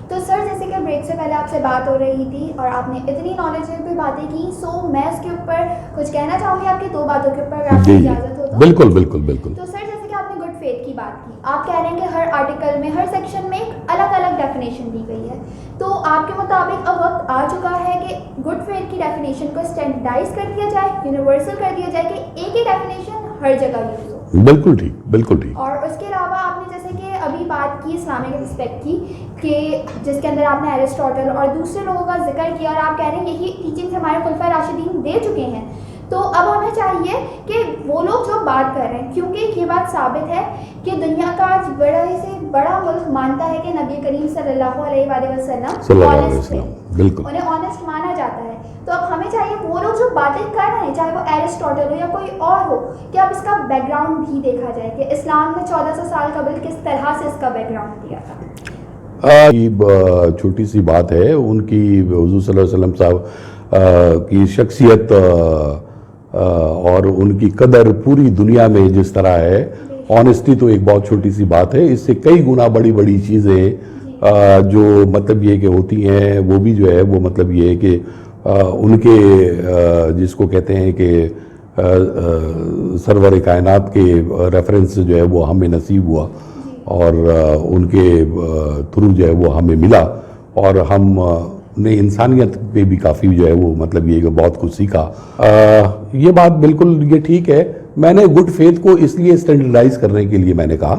तो सर, जैसे कि ब्रेक से पहले आपसे बात हो रही थी और आपने इतनी नॉलेजेबल बातें की, सो मैं उसके ऊपर कुछ कहना चाहूँगी आपकी 2 बातों के ऊपर, अगर आपकी इजाज़त हो तो। बिल्कुल बिल्कुल बिल्कुल। तो सर, जैसे कि आपने गुड फेथ की बात की, आप कह रहे हैं कि हर आर्टिकल में, हर सेक्शन में एक अलग अलग डेफिनेशन दी गई है, तो आपके मुताबिक अब वक्त आ चुका है कि गुड फेथ की डेफिनेशन को स्टैंडर्डाइज कर दिया जाए, यूनिवर्सल कर दिया जाए, कि एक ही डेफिनेशन हर जगह यूज हो। बिल्कुल ठीक, बिल्कुल ठीक। और उसके अलावा आपने जैसे कि अभी बात की इस्लामिक रिस्पेक्ट की, कि जिसके अंदर आपने एरिस्टोटल और दूसरे लोगों का जिक्र किया और आप कह रहे हैं यही टीचिंग्स हमारे खुलफाए राशिदीन दे चुके हैं। तो अब हमें चाहिए कि वो लोग जो बात कर रहे हैं, क्योंकि ये बात साबित है कि दुनिया का आज बड़ा से बड़ा मुल्क मानता है कि नबी करीम सल्लल्लाहु अलैहि वसल्लम ऑनेस्ट थे, बिल्कुल उन्हें ऑनेस्ट माना जाता है। तो अब हमें चाहिए वो लोग जो बातें कर रहे हैं, चाहे वो एरिस्टोटल हो या कोई और हो, कि अब इसका बैकग्राउंड भी देखा जाए कि इस्लाम ने 1400 साल कबल किस तरह से इसका बैकग्राउंड दिया था। छोटी सी बात है, उनकी हुजूर सल्लल्लाहु अलैहि वसल्लम साहब की शख्सियत और उनकी कदर पूरी दुनिया में जिस तरह है, ऑनेस्टी तो एक बहुत छोटी सी बात है, इससे कई गुना बड़ी बड़ी चीज़ें जो मतलब ये कि होती हैं, वो भी जो है वो मतलब ये है कि उनके जिसको कहते हैं कि सरवर कायनात के रेफरेंस जो है वो हमें नसीब हुआ और उनके थ्रू जो है वो हमें मिला और हम ने इंसानियत पे भी काफ़ी जो है वो मतलब ये बहुत कुछ सीखा। ये बात बिल्कुल ये ठीक है। मैंने गुड फेथ को इसलिए स्टैंडर्डाइज करने के लिए मैंने कहा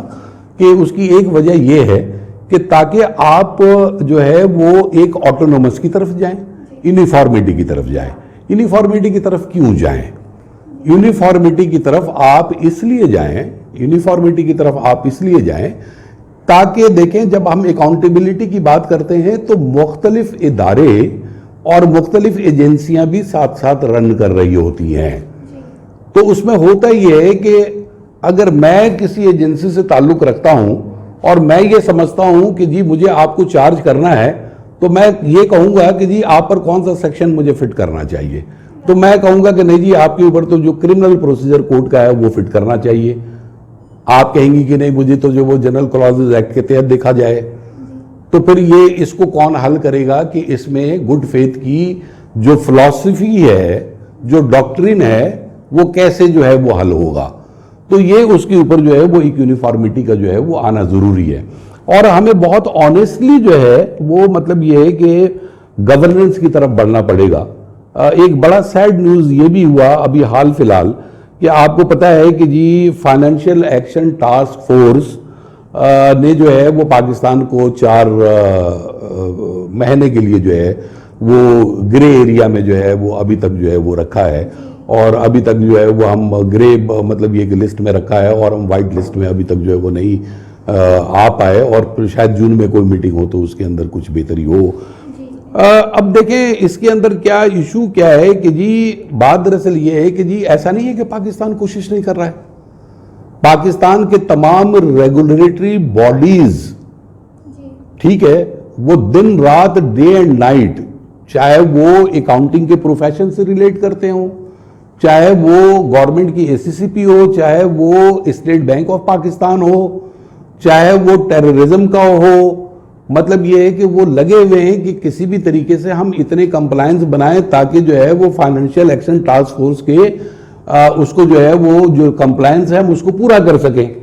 कि उसकी एक वजह ये है कि ताकि आप जो है वो एक ऑटोनोमस की तरफ जाएं, यूनिफॉर्मिटी की तरफ जाएं। यूनिफॉर्मिटी की तरफ क्यों जाएं? यूनिफॉर्मिटी की तरफ आप इसलिए जाएं, यूनिफॉर्मिटी की तरफ आप इसलिए जाएं ताकि देखें, जब हम अकाउंटेबिलिटी की बात करते हैं तो मुख्तलिफ इदारे और मुख्तलिफ एजेंसियां भी साथ साथ रन कर रही होती हैं। तो उसमें होता ये है कि अगर मैं किसी एजेंसी से ताल्लुक़ रखता हूं और मैं ये समझता हूं कि जी मुझे आपको चार्ज करना है, तो मैं ये कहूँगा कि जी आप पर कौन सा सेक्शन मुझे फिट करना चाहिए। तो मैं कहूँगा कि नहीं जी आपके ऊपर तो जो क्रिमिनल प्रोसीजर कोड का है वो फिट करना चाहिए। आप कहेंगी कि नहीं मुझे तो जो वो जनरल क्लॉजेज एक्ट के तहत देखा जाए। तो फिर ये इसको कौन हल करेगा कि इसमें गुड फेथ की जो फिलॉसफी है, जो डॉक्ट्रिन है, वो कैसे जो है वो हल होगा। तो ये उसके ऊपर जो है वो एक यूनिफॉर्मिटी का जो है वो आना ज़रूरी है। और हमें बहुत ऑनेस्टली जो है वो मतलब ये है कि गवर्नेंस की तरफ बढ़ना पड़ेगा। एक बड़ा सैड न्यूज़ ये भी हुआ अभी हाल फिलहाल कि आपको पता है कि जी फाइनेंशियल एक्शन टास्क फोर्स ने जो है वो पाकिस्तान को 4 महीने के लिए जो है वो ग्रे एरिया में जो है वो अभी तक जो है वो रखा है। और अभी तक जो है वो हम ग्रे मतलब ये लिस्ट में रखा है और हम वाइट लिस्ट में अभी तक जो है वो नहीं आ पाए। और शायद जून में कोई मीटिंग हो तो उसके अंदर कुछ बेहतरी हो। अब देखें इसके अंदर क्या इशू क्या है कि जी बात दरअसल ये है कि जी ऐसा नहीं है कि पाकिस्तान कोशिश नहीं कर रहा है। पाकिस्तान के तमाम रेगुलेटरी बॉडीज, ठीक है, वो दिन रात डे एंड नाइट, चाहे वो अकाउंटिंग के प्रोफेशन से रिलेट करते हो, चाहे वो गवर्नमेंट की एसीसीपी हो, चाहे वो स्टेट बैंक ऑफ पाकिस्तान हो, चाहे वो टेररिज्म का हो, मतलब ये है कि वो लगे हुए हैं कि किसी भी तरीके से हम इतने कंप्लायंस बनाएं ताकि जो है वो फाइनेंशियल एक्शन टास्क फोर्स के उसको जो है वो जो कंप्लायंस है हम उसको पूरा कर सकें।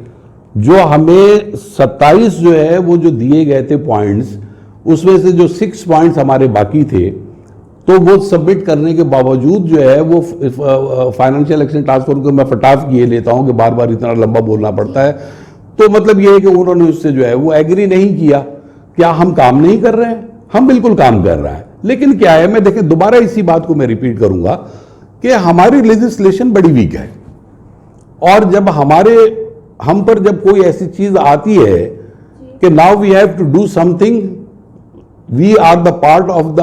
जो हमें 27 जो है वो जो दिए गए थे पॉइंट्स, उसमें से जो 6 पॉइंट्स हमारे बाकी थे, तो वो सबमिट करने के बावजूद जो है वो फाइनेंशियल एक्शन टास्क फोर्स को मैं फटाफ किए लेता हूं कि बार बार इतना लंबा बोलना पड़ता है। तो मतलब ये है कि उन्होंने उससे जो है वो एग्री नहीं किया। क्या हम काम नहीं कर रहे हैं? हम बिल्कुल काम कर रहे हैं, लेकिन क्या है, मैं देखें दोबारा इसी बात को मैं रिपीट करूंगा कि हमारी लेजिस्लेशन बड़ी वीक है। और जब हम पर जब कोई ऐसी चीज आती है कि now we have to do something, we are the part of the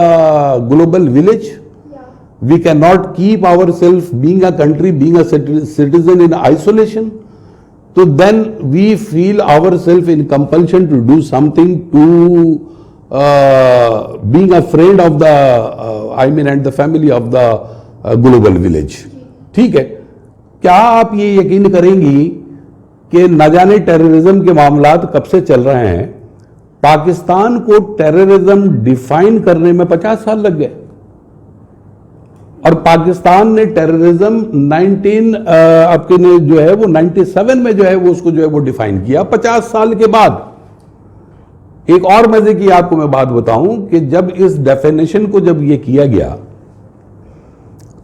global village, we can not keep our self being a country, being a citizen in isolation, तो then we feel ourselves in compulsion to do something to being a friend of the and the family of the global village। ठीक है, क्या आप ये यकीन करेंगी कि न जाने टेररिज्म के मामलात कब से चल रहे हैं? पाकिस्तान को टेररिज्म डिफाइन करने में 50 साल लग गए और पाकिस्तान ने टेररिज्म 97 में जो है वो उसको जो है वो डिफाइन किया 50 साल के बाद। एक और मजे की आपको मैं बात बताऊं कि जब इस डेफिनेशन को जब ये किया गया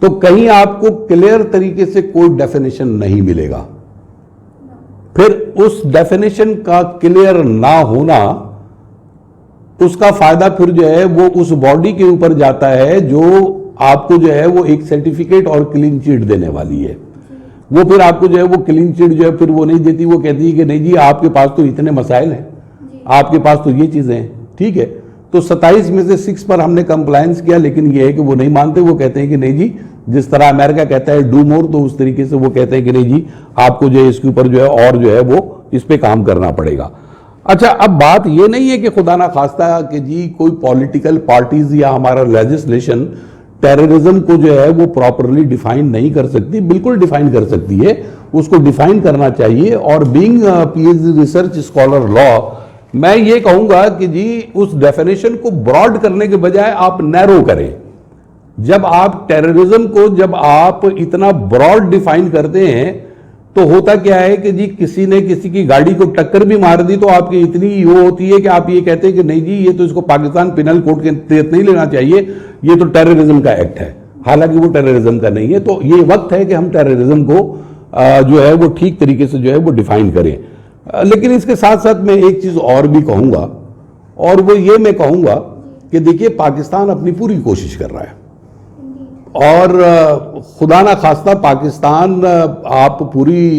तो कहीं आपको क्लियर तरीके से कोई डेफिनेशन नहीं मिलेगा। फिर उस डेफिनेशन का क्लियर ना होना, उसका फायदा फिर जो है वो उस बॉडी के ऊपर जाता है जो आपको जो है वो एक सर्टिफिकेट और क्लीन चिट देने वाली है। वो फिर आपको जो है वो क्लीन चिट जो है फिर वो नहीं देती, वो कहती है कि नहीं जी आपके पास तो इतने मसाइल हैं, आपके पास तो ये चीजें हैं। ठीक है, तो 27 में से 6 पर हमने कंप्लायंस किया, लेकिन ये है कि वो नहीं मानते। वो कहते हैं कि नहीं जी, जिस तरह अमेरिका कहता है डू मोर, तो उस तरीके से वो कहते हैं कि नहीं जी आपको जो है इसके ऊपर जो है और जो है वो इस पे काम करना पड़ेगा। अच्छा, अब बात ये नहीं है कि खुदा ना खास्ता कि जी कोई पॉलिटिकल पार्टीज या हमारा लेजिस्लेशन टेररिज्म को जो है वो प्रॉपरली डिफाइन नहीं कर सकती। बिल्कुल डिफाइन कर सकती है, उसको डिफाइन करना चाहिए। और being PhD research scholar law, मैं ये कहूंगा कि जी उस डेफिनेशन को ब्रॉड करने के बजाय आप नैरो करें। जब आप टेररिज्म को जब आप इतना ब्रॉड डिफाइन करते हैं तो होता क्या है कि जी किसी ने किसी की गाड़ी को टक्कर भी मार दी तो आपकी इतनी वो होती है कि आप ये कहते हैं कि नहीं जी ये तो इसको पाकिस्तान पिनल कोड के तहत नहीं लेना चाहिए, ये तो टेररिज्म का एक्ट है, हालांकि वो टेररिज्म का नहीं है। तो ये वक्त है कि हम टेररिज्म को जो है वो ठीक तरीके से जो है वो डिफाइन करें। लेकिन इसके साथ साथ मैं एक चीज और भी कहूंगा, और वो ये मैं कहूंगा कि देखिए पाकिस्तान अपनी पूरी कोशिश कर रहा है और खुदा ना खास्ता पाकिस्तान आप पूरी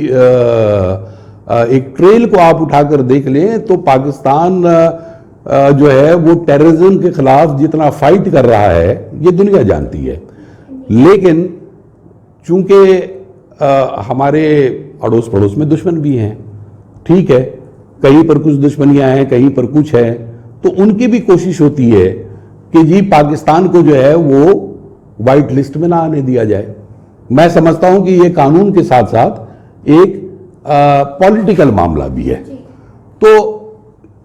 एक ट्रेल को आप उठाकर देख लें तो पाकिस्तान जो है वो टेररिज्म के खिलाफ जितना फाइट कर रहा है ये दुनिया जानती है। लेकिन चूंकि हमारे अड़ोस पड़ोस में दुश्मन भी हैं, ठीक है, कहीं पर कुछ दुश्मनियां हैं, कहीं पर कुछ है, तो उनकी भी कोशिश होती है कि जी पाकिस्तान को जो है वो वाइट लिस्ट में ना आने दिया जाए। मैं समझता हूं कि ये कानून के साथ साथ एक पॉलिटिकल मामला भी है। तो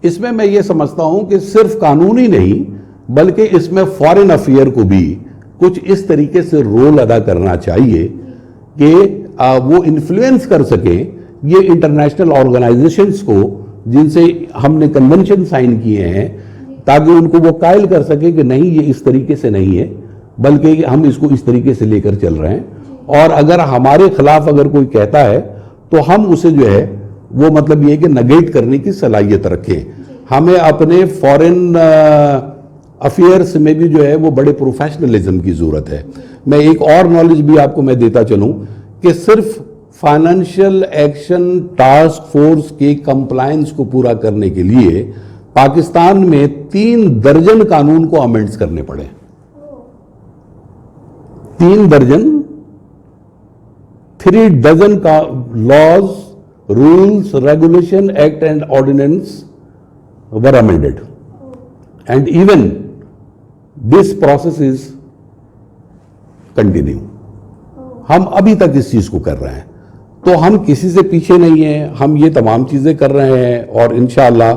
इसमें मैं ये समझता हूं कि सिर्फ कानून ही नहीं बल्कि इसमें फॉरेन अफेयर को भी कुछ इस तरीके से रोल अदा करना चाहिए कि वो इन्फ्लुएंस कर सके ये इंटरनेशनल ऑर्गेनाइजेशंस को जिनसे हमने कन्वेंशन साइन किए हैं, ताकि उनको वो कायल कर सके कि नहीं ये इस तरीके से नहीं है बल्कि हम इसको इस तरीके से लेकर चल रहे हैं। और अगर हमारे खिलाफ अगर कोई कहता है तो हम उसे जो है वो मतलब ये कि नेगेट करने की सलाहियत रखें। हमें अपने फॉरेन अफेयर्स में भी जो है वो बड़े प्रोफेशनलिज्म की जरूरत है। मैं एक और नॉलेज भी आपको मैं देता चलूं कि सिर्फ फाइनेंशियल एक्शन टास्क फोर्स के कंप्लायंस को पूरा करने के लिए पाकिस्तान में 3 दर्जन कानून को अमेंड्स करने पड़े। 3 दर्जन, 3 डजन का laws, rules, regulation, act and ordinance were amended and even this process is continue. हम अभी तक इस चीज को कर रहे हैं, तो हम किसी से पीछे नहीं हैं, हम ये तमाम चीजें कर रहे हैं और इंशाअल्लाह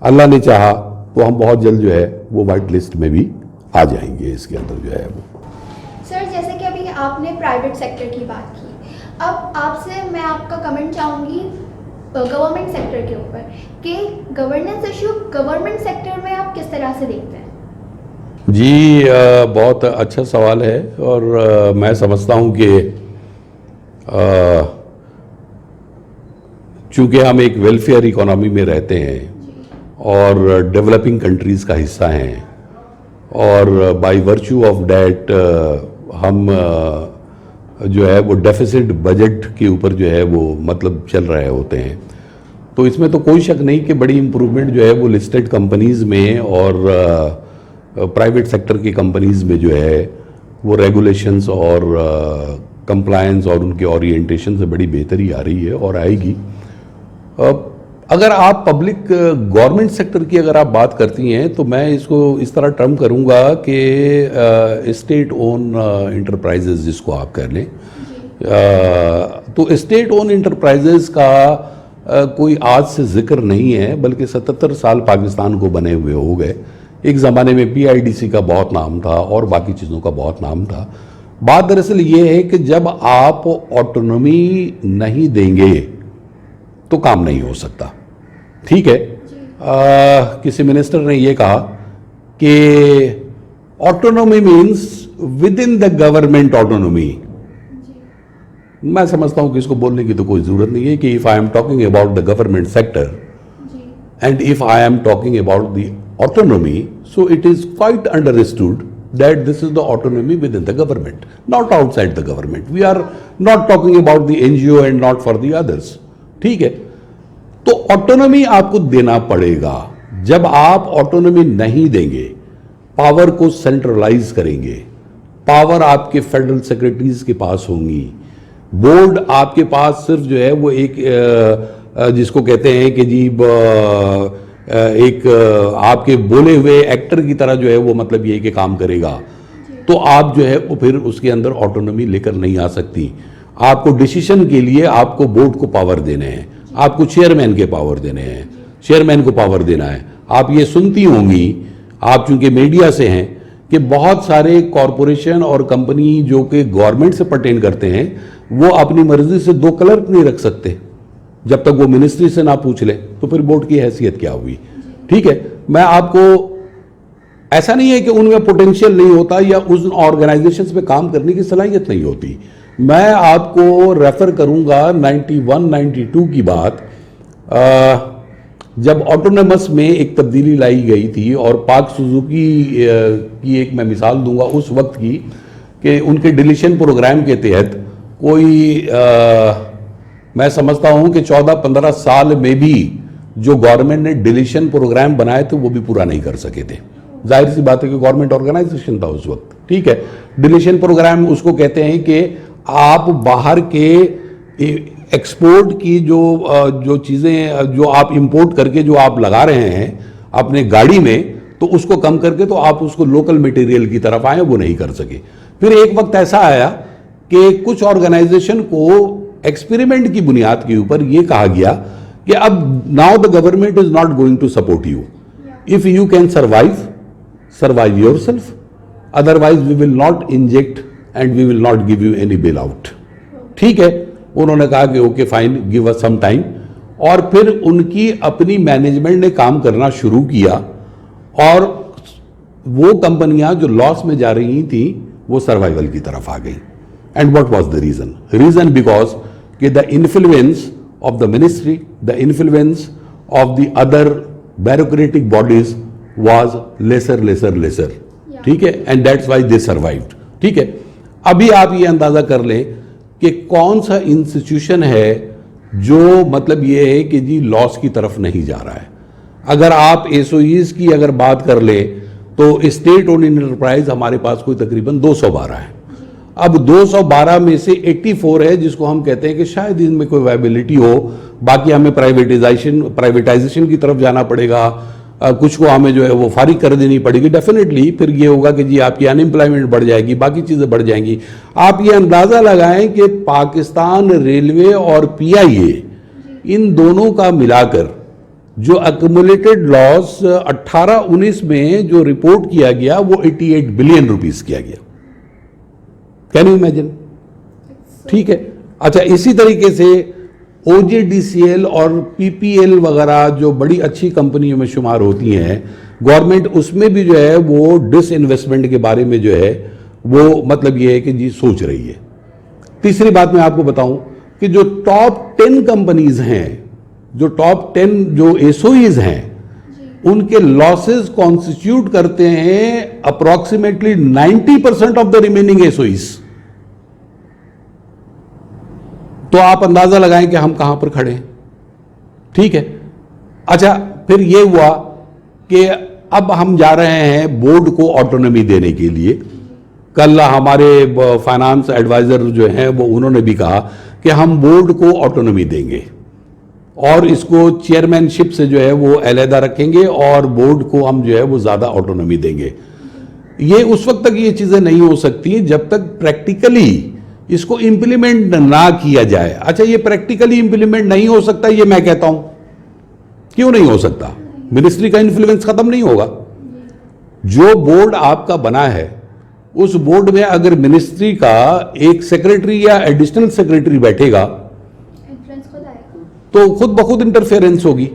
अल्लाह ने चाहा तो हम बहुत जल्द जो है वो वाइट लिस्ट में भी आ जाएंगे। इसके अंदर जो है वो सर, जैसे कि अभी आपने प्राइवेट सेक्टर की बात की, अब आपसे मैं आपका कमेंट चाहूँगी गवर्नमेंट सेक्टर के ऊपर कि गवर्नेंस इशू गवर्नमेंट सेक्टर में आप किस तरह से देखते हैं? जी बहुत अच्छा सवाल है और मैं समझता हूँ कि चूँकि हम एक वेलफेयर इकोनॉमी में रहते हैं और डेवलपिंग कंट्रीज़ का हिस्सा हैं और बाय वर्च्यू ऑफ डैट हम जो है वो डेफिसिट बजट के ऊपर जो है वो मतलब चल रहे होते हैं। तो इसमें तो कोई शक नहीं कि बड़ी इम्प्रूवमेंट जो है वो लिस्टेड कंपनीज़ में और प्राइवेट सेक्टर की कंपनीज़ में जो है वो रेगुलेशंस और कंप्लायंस और उनके ओरिएंटेशन से बड़ी बेहतरी आ रही है और आएगी। अगर आप पब्लिक गवर्नमेंट सेक्टर की अगर आप बात करती हैं तो मैं इसको इस तरह टर्म करूंगा कि स्टेट ओन इंटरप्राइजेज जिसको आप कह लें। तो स्टेट ओन इंटरप्राइजेज का कोई आज से जिक्र नहीं है बल्कि 77 साल पाकिस्तान को बने हुए हो गए। एक ज़माने में PIDC का बहुत नाम था और बाकी चीज़ों का बहुत नाम था। बात दरअसल ये है कि जब आप ऑटोनॉमी नहीं देंगे तो काम नहीं हो सकता। ठीक है, किसी मिनिस्टर ने ये कहा कि autonomy means with in the government autonomy. मैं समझता हूं कि इसको बोलने की तो कोई जरूरत नहीं है कि if I am talking about the government sector and if I am talking about the autonomy, so it is quite understood that this is the autonomy within the government, not outside the government. We are not talking about the NGO and not for the others. ठीक है, तो autonomy आपको देना पड़ेगा। जब आप autonomy नहीं देंगे, पावर को सेंट्रलाइज करेंगे, पावर आपके फेडरल सेक्रेटरीज के पास होंगी, बोर्ड आपके पास सिर्फ जो है वो एक जिसको कहते हैं कि जी एक आपके बोले हुए एक्टर की तरह जो है वो मतलब ये कि काम करेगा, तो आप जो है वो फिर उसके अंदर ऑटोनॉमी लेकर नहीं आ सकती। आपको डिसीजन के लिए आपको बोर्ड को पावर देने हैं, आपको चेयरमैन के पावर देने हैं, चेयरमैन को पावर देना है। आप ये सुनती होंगी, आप चूंकि मीडिया से हैं, कि बहुत सारे कॉरपोरेशन और कंपनी जो कि गवर्नमेंट से पर्टेन करते हैं वो अपनी मर्जी से 2 क्लर्क नहीं रख सकते जब तक वो मिनिस्ट्री से ना पूछ ले, तो फिर बोर्ड की हैसियत क्या हुई। ठीक है, मैं आपको ऐसा नहीं है कि उनमें पोटेंशियल नहीं होता या उस ऑर्गेनाइजेशंस पे काम करने की सलाहियत नहीं होती। मैं आपको रेफर करूंगा 91-92 की बात, जब ऑटोनमस में एक तब्दीली लाई गई थी और पाक सुजुकी की एक मैं मिसाल दूंगा उस वक्त की कि उनके डिलीशन प्रोग्राम के तहत कोई मैं समझता हूं कि 14-15 साल में भी जो गवर्नमेंट ने डिलीशन प्रोग्राम बनाए थे वो भी पूरा नहीं कर सके थे। जाहिर सी बात है कि गवर्नमेंट ऑर्गेनाइजेशन था उस वक्त, ठीक है। डिलीशन प्रोग्राम उसको कहते हैं कि आप बाहर के एक्सपोर्ट की जो चीज़ें जो आप इंपोर्ट करके जो आप लगा रहे हैं अपने गाड़ी में, तो उसको कम करके तो आप उसको लोकल मटेरियल की तरफ आए, वो नहीं कर सके। फिर एक वक्त ऐसा आया कि कुछ ऑर्गेनाइजेशन को एक्सपेरिमेंट की बुनियाद के ऊपर ये कहा गया कि अब now the government is not going to support you, if you can survive yourself, otherwise we will not inject and we will not give you any bail out. ठीक है, उन्होंने कहा कि okay fine, give us some time. और फिर उनकी अपनी management ने काम करना शुरू किया और वो कंपनियां जो लॉस में जा रही थी वो सर्वाइवल की तरफ आ गई। And what was the reason? Reason because कि the influence of the ministry, the influence of the other bureaucratic bodies was lesser. ठीक है, and that's why they survived. ठीक है, अभी आप ये अंदाजा कर लें कि कौन सा इंस्टीट्यूशन है जो मतलब ये है कि जी लॉस की तरफ नहीं जा रहा है। अगर आप एसओईज की अगर बात कर ले तो स्टेट ओन इंटरप्राइज हमारे पास कोई तकरीबन 212 है। अब 212 में से 84 है जिसको हम कहते हैं कि शायद इनमें कोई वायबिलिटी हो, बाकी हमें प्राइवेटाइजेशन की तरफ जाना पड़ेगा, कुछ को हमें जो है वो फारिग कर देनी पड़ेगी डेफिनेटली। फिर ये होगा कि जी आपकी अनएम्प्लॉयमेंट बढ़ जाएगी, बाकी चीज़ें बढ़ जाएंगी। आप ये अंदाज़ा लगाएं कि पाकिस्तान रेलवे और पीआईए इन दोनों का मिलाकर जो एक्युमुलेटेड लॉस 18-19 में जो रिपोर्ट किया गया वो 88 बिलियन रुपीस किया गया। Can you imagine? ठीक है, अच्छा इसी तरीके से ओजेडीसीएल और पीपीएल वगैरह जो बड़ी अच्छी कंपनियों में शुमार होती हैं, गवर्नमेंट उसमें भी जो है वो डिसइन्वेस्टमेंट के बारे में जो है वो मतलब ये है कि जी सोच रही है। तीसरी बात मैं आपको बताऊं कि जो टॉप 10 कंपनीज हैं, जो टॉप 10 जो एसओईज हैं, उनके लॉसेस कॉन्स्टिट्यूट करते हैं अप्रोक्सीमेटली 90% ऑफ द रिमेनिंग एसओईज। तो आप अंदाजा लगाएं कि हम कहां पर खड़े हैं। ठीक है, अच्छा फिर यह हुआ कि अब हम जा रहे हैं बोर्ड को ऑटोनॉमी देने के लिए। कल हमारे फाइनेंस एडवाइजर जो हैं वो उन्होंने भी कहा कि हम बोर्ड को ऑटोनॉमी देंगे और इसको चेयरमैनशिप से जो है वो अलहदा रखेंगे और बोर्ड को हम जो है वो ज़्यादा ऑटोनॉमी देंगे। ये उस वक्त तक ये चीज़ें नहीं हो सकती जब तक प्रैक्टिकली इसको इंप्लीमेंट ना किया जाए। अच्छा, ये प्रैक्टिकली इंप्लीमेंट नहीं हो सकता, ये मैं कहता हूं। क्यों नहीं हो सकता? मिनिस्ट्री का इन्फ्लुएंस खत्म नहीं होगा। जो बोर्ड आपका बना है उस बोर्ड में अगर मिनिस्ट्री का एक सेक्रेटरी या एडिशनल सेक्रेटरी बैठेगा तो खुद ब खुद इंटरफेरेंस होगी।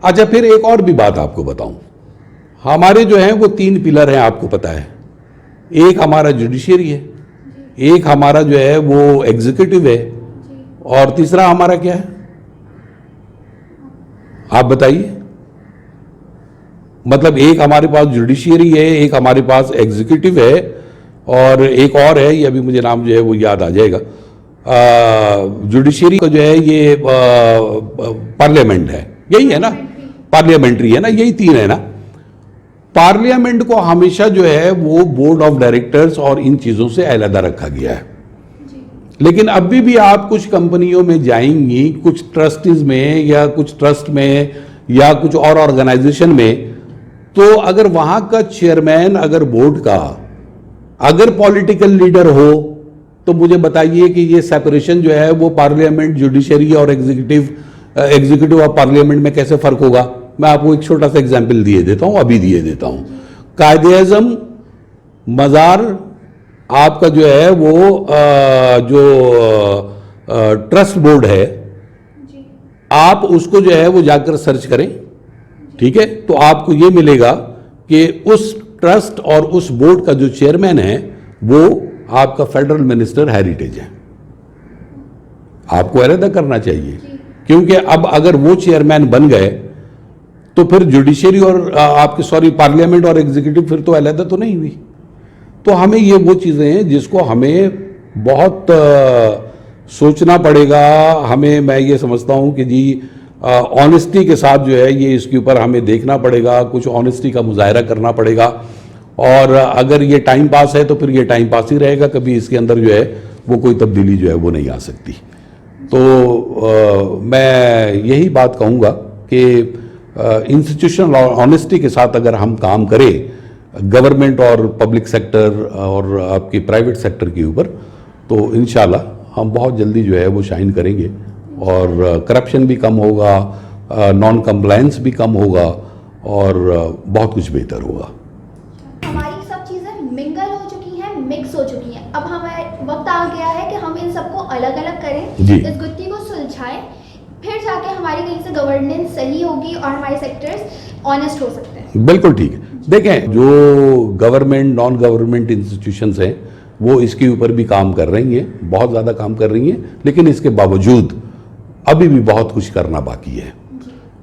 अच्छा, फिर एक और भी बात आपको बताऊं, हमारे जो हैं वो 3 पिलर हैं, आपको पता है। एक हमारा जुडिशियरी है, एक हमारा जो है वो एग्जीक्यूटिव है, और तीसरा हमारा क्या है आप बताइए? मतलब एक हमारे पास जुडिशियरी है, एक हमारे पास एग्जीक्यूटिव है, और एक और है, ये अभी मुझे नाम जो है वो याद आ जाएगा। जुडिशियरी का जो है ये पार्लियामेंट है, यही है ना, पार्लियामेंट्री है ना, यही 3 है ना। पार्लियामेंट को हमेशा जो है वो बोर्ड ऑफ डायरेक्टर्स और इन चीज़ों से अलहदा रखा गया है। लेकिन अभी भी आप कुछ कंपनियों में जाएंगी, कुछ ट्रस्टीज में या कुछ ट्रस्ट में या कुछ और ऑर्गेनाइजेशन में, तो अगर वहां का चेयरमैन अगर बोर्ड का अगर पॉलिटिकल लीडर हो तो मुझे बताइए कि ये सेपरेशन जो है वो पार्लियामेंट, जुडिशरी और एग्जीक्यूटिव ऑफ पार्लियामेंट में कैसे फर्क होगा? मैं आपको एक छोटा सा एग्जाम्पल दिए देता हूं, अभी दिए देता हूं। कायदे-ए-आज़म, मज़ार आपका जो है वो ट्रस्ट बोर्ड है, आप उसको जो है वो जाकर सर्च करें, ठीक है, तो आपको ये मिलेगा कि उस ट्रस्ट और उस बोर्ड का जो चेयरमैन है वो आपका फेडरल मिनिस्टर हेरिटेज है। आपको अलहदा करना चाहिए, क्योंकि अब अगर वो चेयरमैन बन गए तो फिर जुडिशरी और आपके पार्लियामेंट और एग्जीक्यूटिव फिर तो अलहदा तो नहीं हुई। तो हमें ये वो चीज़ें हैं जिसको हमें बहुत सोचना पड़ेगा। हमें, मैं ये समझता हूँ कि जी ऑनेस्टी के साथ जो है ये इसके ऊपर हमें देखना पड़ेगा, कुछ ऑनेस्टी का मुजाहरा करना पड़ेगा। और अगर ये टाइम पास है तो फिर ये टाइम पास ही रहेगा, कभी इसके अंदर जो है वो कोई तब्दीली जो है वो नहीं आ सकती। तो मैं यही बात कहूँगा कि इंस्टीट्यूशनल ऑनेस्टी के साथ अगर हम काम करें गवर्नमेंट और पब्लिक सेक्टर और आपकी प्राइवेट सेक्टर के ऊपर, तो इंशाल्लाह हम बहुत जल्दी जो है वो शाइन करेंगे और करप्शन भी कम होगा, नॉन कंप्लायंस भी कम होगा और बहुत कुछ बेहतर होगा। हमारी सब चीज़ें मिंगल हो चुकी हैं, मिक्स हो चुकी हैं। अब हमारे वक्त आ गया है कि हम इन सबको अलग अलग करें, जी। इस गुत्थी को सुलझाएं, फिर जाके हमारी कहीं से गवर्नेंस सही होगी और हमारे सेक्टर्स ऑनेस्ट हो सकते हैं। बिल्कुल ठीक है। देखें, जो गवर्नमेंट नॉन गवर्नमेंट इंस्टीट्यूशंस हैं वो इसके ऊपर भी काम कर रही हैं, बहुत ज़्यादा काम कर रही हैं, लेकिन इसके बावजूद अभी भी बहुत कुछ करना बाकी है।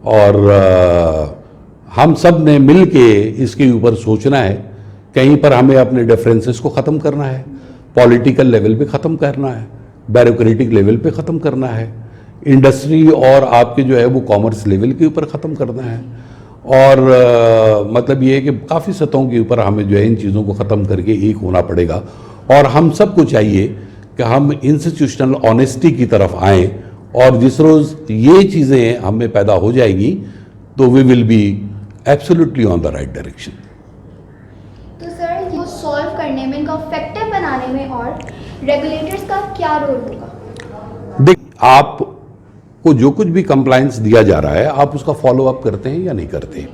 और हम सब ने मिल के इसके ऊपर सोचना है। कहीं पर हमें अपने डिफरेंसेस को ख़त्म करना है, पॉलिटिकल लेवल पे ख़त्म करना है, ब्यूरोक्रेटिक लेवल पे ख़त्म करना है, इंडस्ट्री और आपके जो है वो कॉमर्स लेवल के ऊपर ख़त्म करना है। और मतलब ये है कि काफ़ी सतहों के ऊपर हमें जो है इन चीज़ों को ख़त्म करके एक होना पड़ेगा। और हम सबको चाहिए कि हम इंस्टीट्यूशनल ऑनेस्टी की तरफ आएँ, और जिस रोज़ ये चीज़ें हमें पैदा हो जाएगी तो we will be absolutely on the right direction. तो सर, ये सॉल्व करने में, इनको इफेक्टिव बनाने में और रेगुलेटर्स का क्या रोल होगा? देख, आपको जो कुछ भी कंप्लायंस दिया जा रहा है आप उसका फॉलो अप करते हैं या नहीं करते।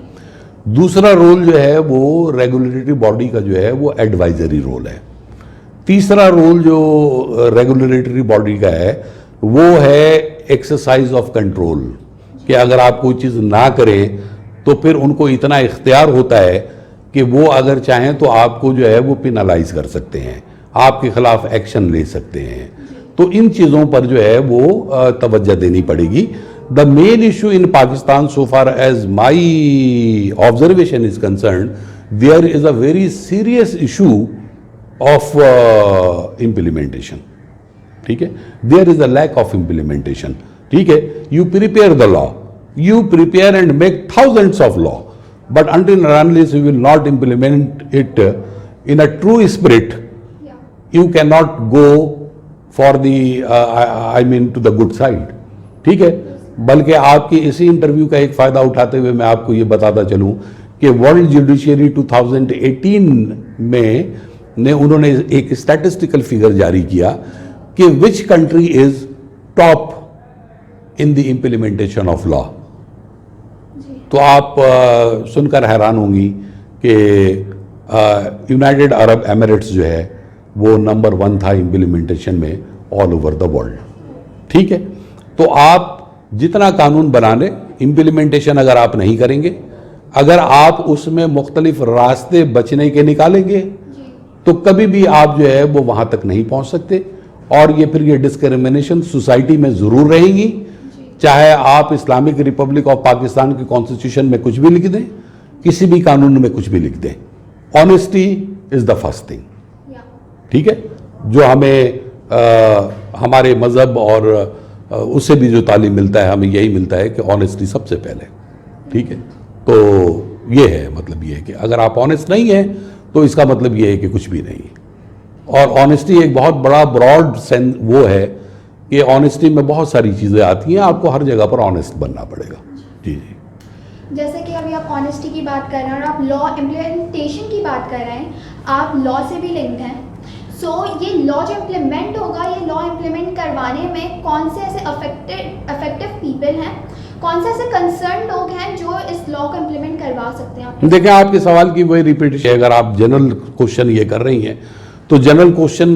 दूसरा रोल जो है वो रेगुलेटरी बॉडी का जो है वो एडवाइजरी रोल है। तीसरा रोल जो रेगुलेटरी बॉडी का है वो है एक्सरसाइज ऑफ कंट्रोल, कि अगर आप कोई चीज़ ना करें तो फिर उनको इतना इख्तियार होता है कि वो अगर चाहें तो आपको जो है वो पिनलाइज कर सकते हैं, आपके खिलाफ एक्शन ले सकते हैं। तो इन चीज़ों पर जो है वो तवज्जो देनी पड़ेगी। The main issue in Pakistan so far as my observation is concern, there is a very serious issue of implementation. ठीक है, there is a lack of implementation. ठीक है, you prepare the law, you prepare and make thousands of law, but until and unless you will not implement it in a true spirit, you cannot go for the I mean to the good side. ठीक है, बल्कि आपकी इसी interview का एक फ़ायदा उठाते हुए मैं आपको ये बताता चलूँ कि वर्ल्ड जुडिशरी 2018 में ने उन्होंने एक स्टैटिस्टिकल फिगर जारी किया कि which country is top in the implementation of law. तो आप सुनकर हैरान होंगी कि यूनाइटेड अरब एमिरेट्स जो है वो नंबर 1 था इम्प्लीमेंटेशन में ऑल ओवर द वर्ल्ड। ठीक है, तो आप जितना कानून बना लें, इम्प्लीमेंटेशन अगर आप नहीं करेंगे, अगर आप उसमें मुख्तलिफ रास्ते बचने के निकालेंगे तो कभी भी आप जो है वो वहाँ तक नहीं पहुँच सकते। और ये फिर ये डिस्क्रिमिनेशन सोसाइटी में ज़रूर रहेगी, चाहे आप इस्लामिक रिपब्लिक ऑफ पाकिस्तान के कॉन्स्टिट्यूशन में कुछ भी लिख दें, किसी भी कानून में कुछ भी लिख दें। Honesty is the first thing. ठीक है, जो हमें हमारे मज़हब और उससे भी जो तालीम मिलता है, हमें यही मिलता है कि ऑनेस्टी सबसे पहले। ठीक है, तो ये है, मतलब ये है कि अगर आप ऑनेस्ट नहीं हैं तो इसका मतलब ये है कि कुछ भी नहीं है। और ऑनेस्टी एक बहुत बड़ा ब्रॉड सेंस वो है कि ऑनेस्टी में बहुत सारी चीज़ें आती हैं, आपको हर जगह पर ऑनेस्ट बनना पड़ेगा। जी जी, जैसे कि अभी आप ऑनेस्टी की बात कर रहे हैं और आप लॉ इम्प्लीमेंटेशन की बात कर रहे हैं, आप लॉ से भी लिंक्ड हैं। सो ये लॉ जो इम्प्लीमेंट होगा, ये लॉ इम्प्लीमेंट करवाने में कौन से ऐसे अफेक्टिव पीपल हैं, कौन से ऐसे कंसर्न लोग हैं जो इस लॉ को इम्प्लीमेंट करवा सकते हैं? देखिए, आपके सवाल की वही रिपीटेशन है। अगर आप जनरल क्वेश्चन ये कर रही हैं तो जनरल क्वेश्चन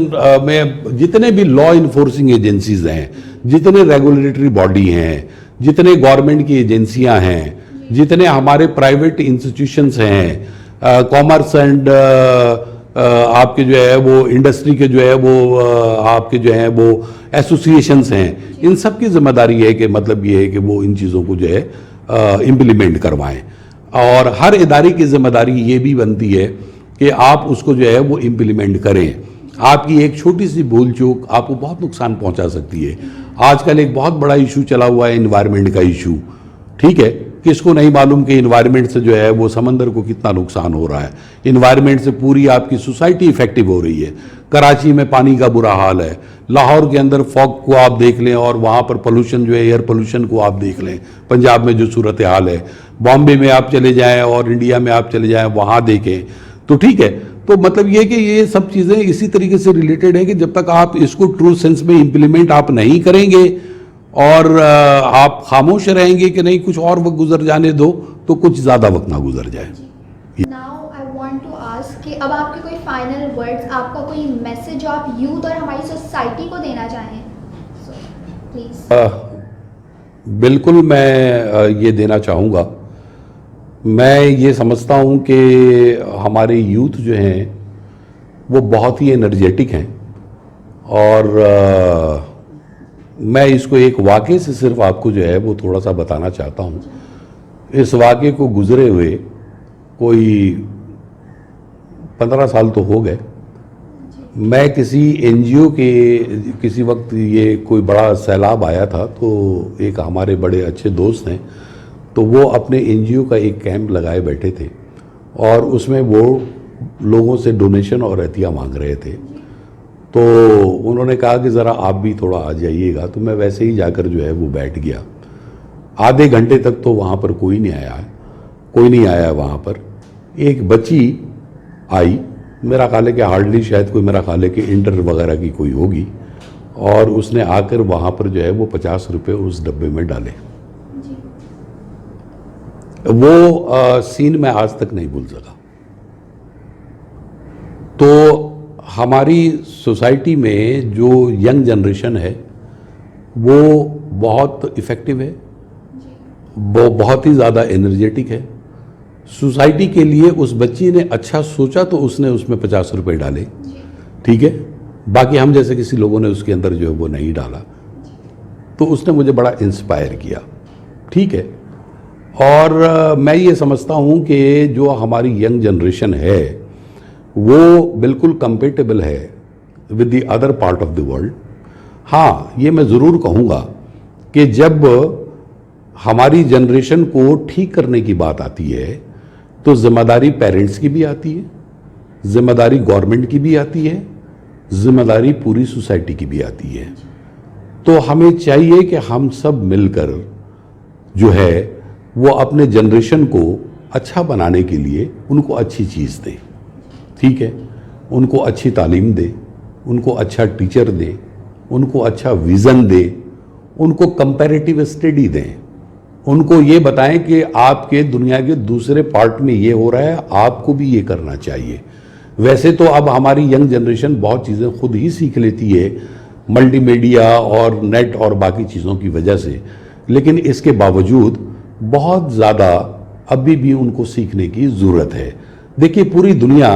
में जितने भी लॉ इन्फोर्सिंग एजेंसीज हैं, जितने रेगुलेटरी बॉडी हैं, जितने गवर्नमेंट की एजेंसियां हैं, जितने हमारे प्राइवेट इंस्टीट्यूशंस हैं, कॉमर्स एंड आपके जो है वो इंडस्ट्री के जो है वो आपके जो है वो एसोसिएशंस हैं, इन सब की जिम्मेदारी है कि मतलब ये है कि वो इन चीज़ों को जो है इम्प्लीमेंट करवाएं। और हर इदारे की जिम्मेदारी ये भी बनती है कि आप उसको जो है वो इम्प्लीमेंट करें। आपकी एक छोटी सी भूल चूक आपको बहुत नुकसान पहुंचा सकती है। आजकल एक बहुत बड़ा इशू चला हुआ है एनवायरनमेंट का इशू, ठीक है। किसको नहीं मालूम कि एनवायरनमेंट से जो है वो समंदर को कितना नुकसान हो रहा है। एनवायरनमेंट से पूरी आपकी सोसाइटी इफेक्टिव हो रही है। कराची में पानी का बुरा हाल है, लाहौर के अंदर फॉग को आप देख लें और वहाँ पर पोल्यूशन जो है एयर पोल्यूशन को आप देख लें, पंजाब में जो सूरत हाल है, बॉम्बे में आप चले जाएं और इंडिया में आप चले जाएं वहाँ देखें, तो ठीक है। तो मतलब ये कि ये सब चीज़ें इसी तरीके से रिलेटेड है कि जब तक आप इसको ट्रू सेंस में इम्प्लीमेंट आप नहीं करेंगे और आप खामोश रहेंगे कि नहीं कुछ और वक्त गुजर जाने दो, तो कुछ ज़्यादा वक्त ना गुजर जाए। Now I want to ask कि अब आपके कोई फाइनल वर्ड्स, आपका कोई मैसेज जो आप यूथ और हमारी सोसाइटी को देना चाहें, सो प्लीज। बिल्कुल मैं ये देना चाहूँगा। मैं ये समझता हूँ कि हमारे यूथ जो हैं वो बहुत ही एनर्जेटिक हैं और मैं इसको एक वाक़े से सिर्फ आपको जो है वो थोड़ा सा बताना चाहता हूँ। इस वाक़े को गुज़रे हुए कोई 15 साल तो हो गए। मैं किसी एनजीओ के किसी वक्त ये कोई बड़ा सैलाब आया था, तो एक हमारे बड़े अच्छे दोस्त हैं, तो वो अपने एनजीओ का एक कैंप लगाए बैठे थे और उसमें वो लोगों से डोनेशन और अतिया मांग रहे थे। तो उन्होंने कहा कि ज़रा आप भी थोड़ा आ जाइएगा, तो मैं वैसे ही जाकर जो है वो बैठ गया। आधे घंटे तक तो वहाँ पर कोई नहीं आया वहाँ पर। एक बच्ची आई, मेरा ख्याल है कि हार्डली शायद कोई मेरा ख्याल है कि इंटर वगैरह की कोई होगी, और उसने आकर वहाँ पर जो है वो 50 रुपये उस डब्बे में डाले। वो सीन मैं आज तक नहीं भूल सका। तो हमारी सोसाइटी में जो यंग जनरेशन है वो बहुत इफ़ेक्टिव है, वो बहुत ही ज़्यादा एनर्जेटिक है। सोसाइटी के लिए उस बच्ची ने अच्छा सोचा तो उसने उसमें 50 रुपये डाले, ठीक है। बाकी हम जैसे किसी लोगों ने उसके अंदर जो है वो नहीं डाला, तो उसने मुझे बड़ा इंस्पायर किया, ठीक है। और मैं ये समझता हूँ कि जो हमारी यंग जनरेशन है वो बिल्कुल कंपेटेबल है with the other part of the world. हाँ, ये मैं ज़रूर कहूँगा कि जब हमारी जनरेशन को ठीक करने की बात आती है तो जिम्मेदारी पेरेंट्स की भी आती है, जिम्मेदारी गवर्नमेंट की भी आती है, जिम्मेदारी पूरी सोसाइटी की भी आती है। तो हमें चाहिए कि हम सब मिलकर जो है वो अपने जनरेशन को अच्छा बनाने के लिए उनको अच्छी चीज़ दें, ठीक है। उनको अच्छी तालीम दें, उनको अच्छा टीचर दें, उनको अच्छा विज़न दें, उनको कंपैरेटिव स्टडी दें, उनको ये बताएं कि आपके दुनिया के दूसरे पार्ट में ये हो रहा है, आपको भी ये करना चाहिए। वैसे तो अब हमारी यंग जनरेशन बहुत चीज़ें खुद ही सीख लेती है मल्टीमीडिया और नेट और बाकी चीज़ों की वजह से, लेकिन इसके बावजूद बहुत ज़्यादा अभी भी उनको सीखने की ज़रूरत है। देखिए, पूरी दुनिया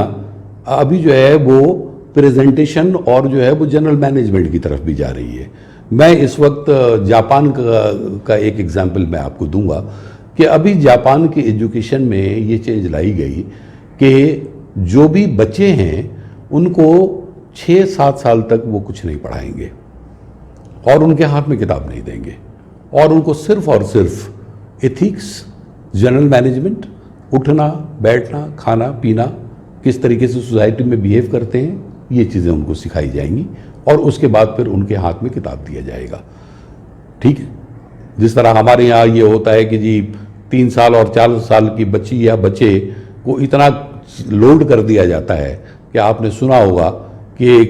अभी जो है वो प्रेजेंटेशन और जो है वो जनरल मैनेजमेंट की तरफ भी जा रही है। मैं इस वक्त जापान का एक एग्जाम्पल मैं आपको दूंगा कि अभी जापान की एजुकेशन में ये चेंज लाई गई कि जो भी बच्चे हैं उनको 6-7 साल तक वो कुछ नहीं पढ़ाएंगे और उनके हाथ में किताब नहीं देंगे, और उनको सिर्फ और सिर्फ एथिक्स, जनरल मैनेजमेंट, उठना बैठना, खाना पीना, किस तरीके से सोसाइटी में बिहेव करते हैं, ये चीज़ें उनको सिखाई जाएंगी और उसके बाद फिर उनके हाथ में किताब दिया जाएगा, ठीक है। जिस तरह हमारे यहाँ ये होता है कि जी 3 साल और 4 साल की बच्ची या बच्चे को इतना लोड कर दिया जाता है कि आपने सुना होगा कि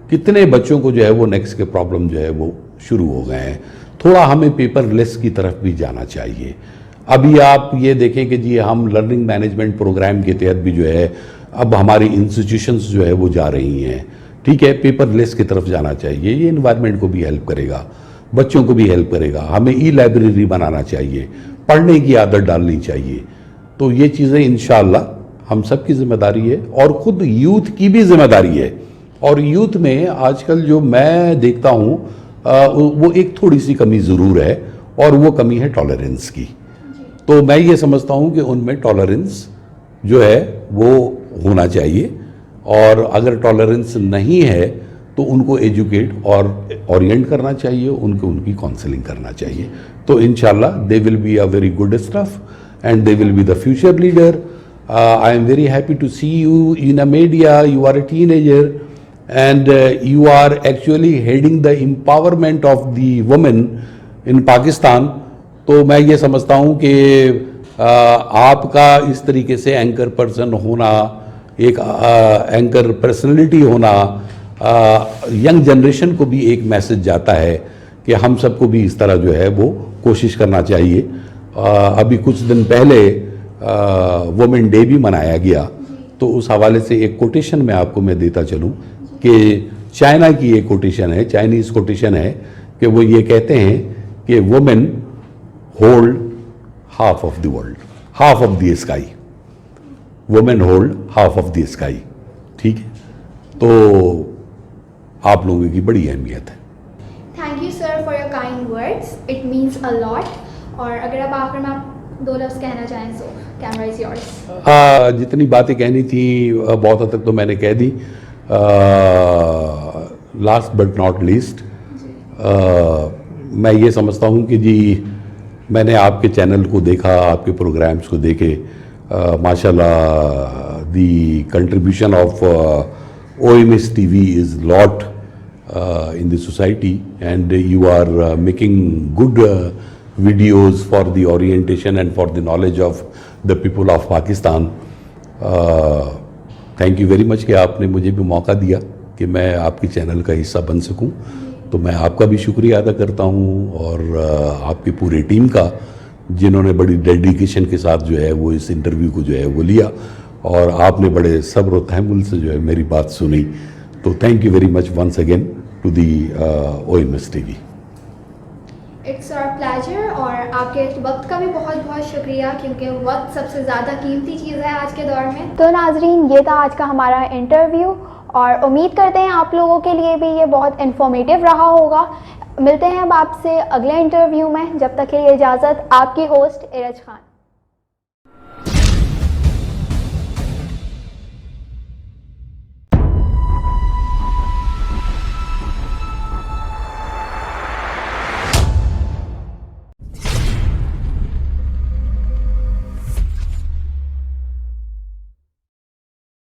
कितने बच्चों को जो है वो नेक्स्ट के प्रॉब्लम जो है वो शुरू हो गए हैं। थोड़ा हमें पेपरलेस की तरफ भी जाना चाहिए। अभी आप ये देखें कि जी हम लर्निंग मैनेजमेंट प्रोग्राम के तहत भी जो है अब हमारी इंस्टीट्यूशंस जो है वो जा रही हैं, ठीक है। पेपरलेस की तरफ जाना चाहिए, ये इन्वायरमेंट को भी हेल्प करेगा, बच्चों को भी हेल्प करेगा। हमें ई लाइब्रेरी बनाना चाहिए, पढ़ने की आदत डालनी चाहिए। तो ये चीज़ें इंशाअल्लाह हम सब की जिम्मेदारी है और ख़ुद यूथ की भी जिम्मेदारी है। और यूथ में आजकल जो मैं देखता हूँ वो एक थोड़ी सी कमी ज़रूर है, और वो कमी है टॉलरेंस की। तो मैं ये समझता हूँ कि उनमें टॉलरेंस जो है वो होना चाहिए। और अगर टॉलरेंस नहीं है तो उनको एजुकेट और ओरिएंट करना चाहिए, उनको उनकी काउंसलिंग करना चाहिए। तो इंशाल्लाह they will be a very good staff and they will be the future leader. I am very happy to see you in a media, you are a teenager and you are actually heading the empowerment of the women in Pakistan। तो मैं ये समझता हूँ कि आपका इस तरीके से एंकर पर्सन होना, एक एंकर पर्सनैलिटी होना, यंग जनरेशन को भी एक मैसेज जाता है कि हम सबको भी इस तरह जो है वो कोशिश करना चाहिए। अभी कुछ दिन पहले वुमेन डे भी मनाया गया, तो उस हवाले से एक कोटेशन मैं आपको देता चलूँ कि चाइना की एक कोटेशन है, चाइनीज़ कोटेशन है कि वो ये कहते हैं कि women hold half of the world, half of the sky. Women hold half of the sky. ठीक है, तो आप लोगों की बड़ी अहमियत है। Thank you sir for your kind words, it means a lot. और अगर आप आखिर में आप 2 लफ्ज़ कहना चाहें तो कैमरा इज़ योर्स। जितनी बातें कहनी थी बहुत हद तक तो मैंने कह दी। लास्ट बट नॉट लीस्ट, मैं ये समझता हूँ कि जी मैंने आपके चैनल को देखा, आपके प्रोग्राम्स को देखे, माशाल्लाह the contribution of OMS TV is lot in the society and you are making good videos for the orientation and for the knowledge of the people of Pakistan। Thank you very much कि आपने मुझे भी मौका दिया कि मैं आपके channel का हिस्सा बन सकूं। तो मैं आपका भी शुक्रिया अदा करता हूं और आपकी पूरी टीम का, जिन्होंने बड़ी डेडिकेशन के साथ जो है वो इस इंटरव्यू को जो है वो लिया और आपने बड़े सब्र और तहम्मुल से जो है मेरी बात सुनी। तो thank you very much once again to the OMS TV। It's our pleasure. और आपके वक्त का भी बहुत बहुत शुक्रिया, क्योंकि वक्त सबसे ज़्यादा कीमती चीज़ है आज के दौर में। तो नाजरीन, ये था आज का हमारा इंटरव्यू और उम्मीद करते हैं आप लोगों के लिए भी ये बहुत इन्फॉर्मेटिव रहा होगा। मिलते हैं अब आपसे अगले इंटरव्यू में, जब तक के लिए इजाज़त। आपकी होस्ट इरज खान।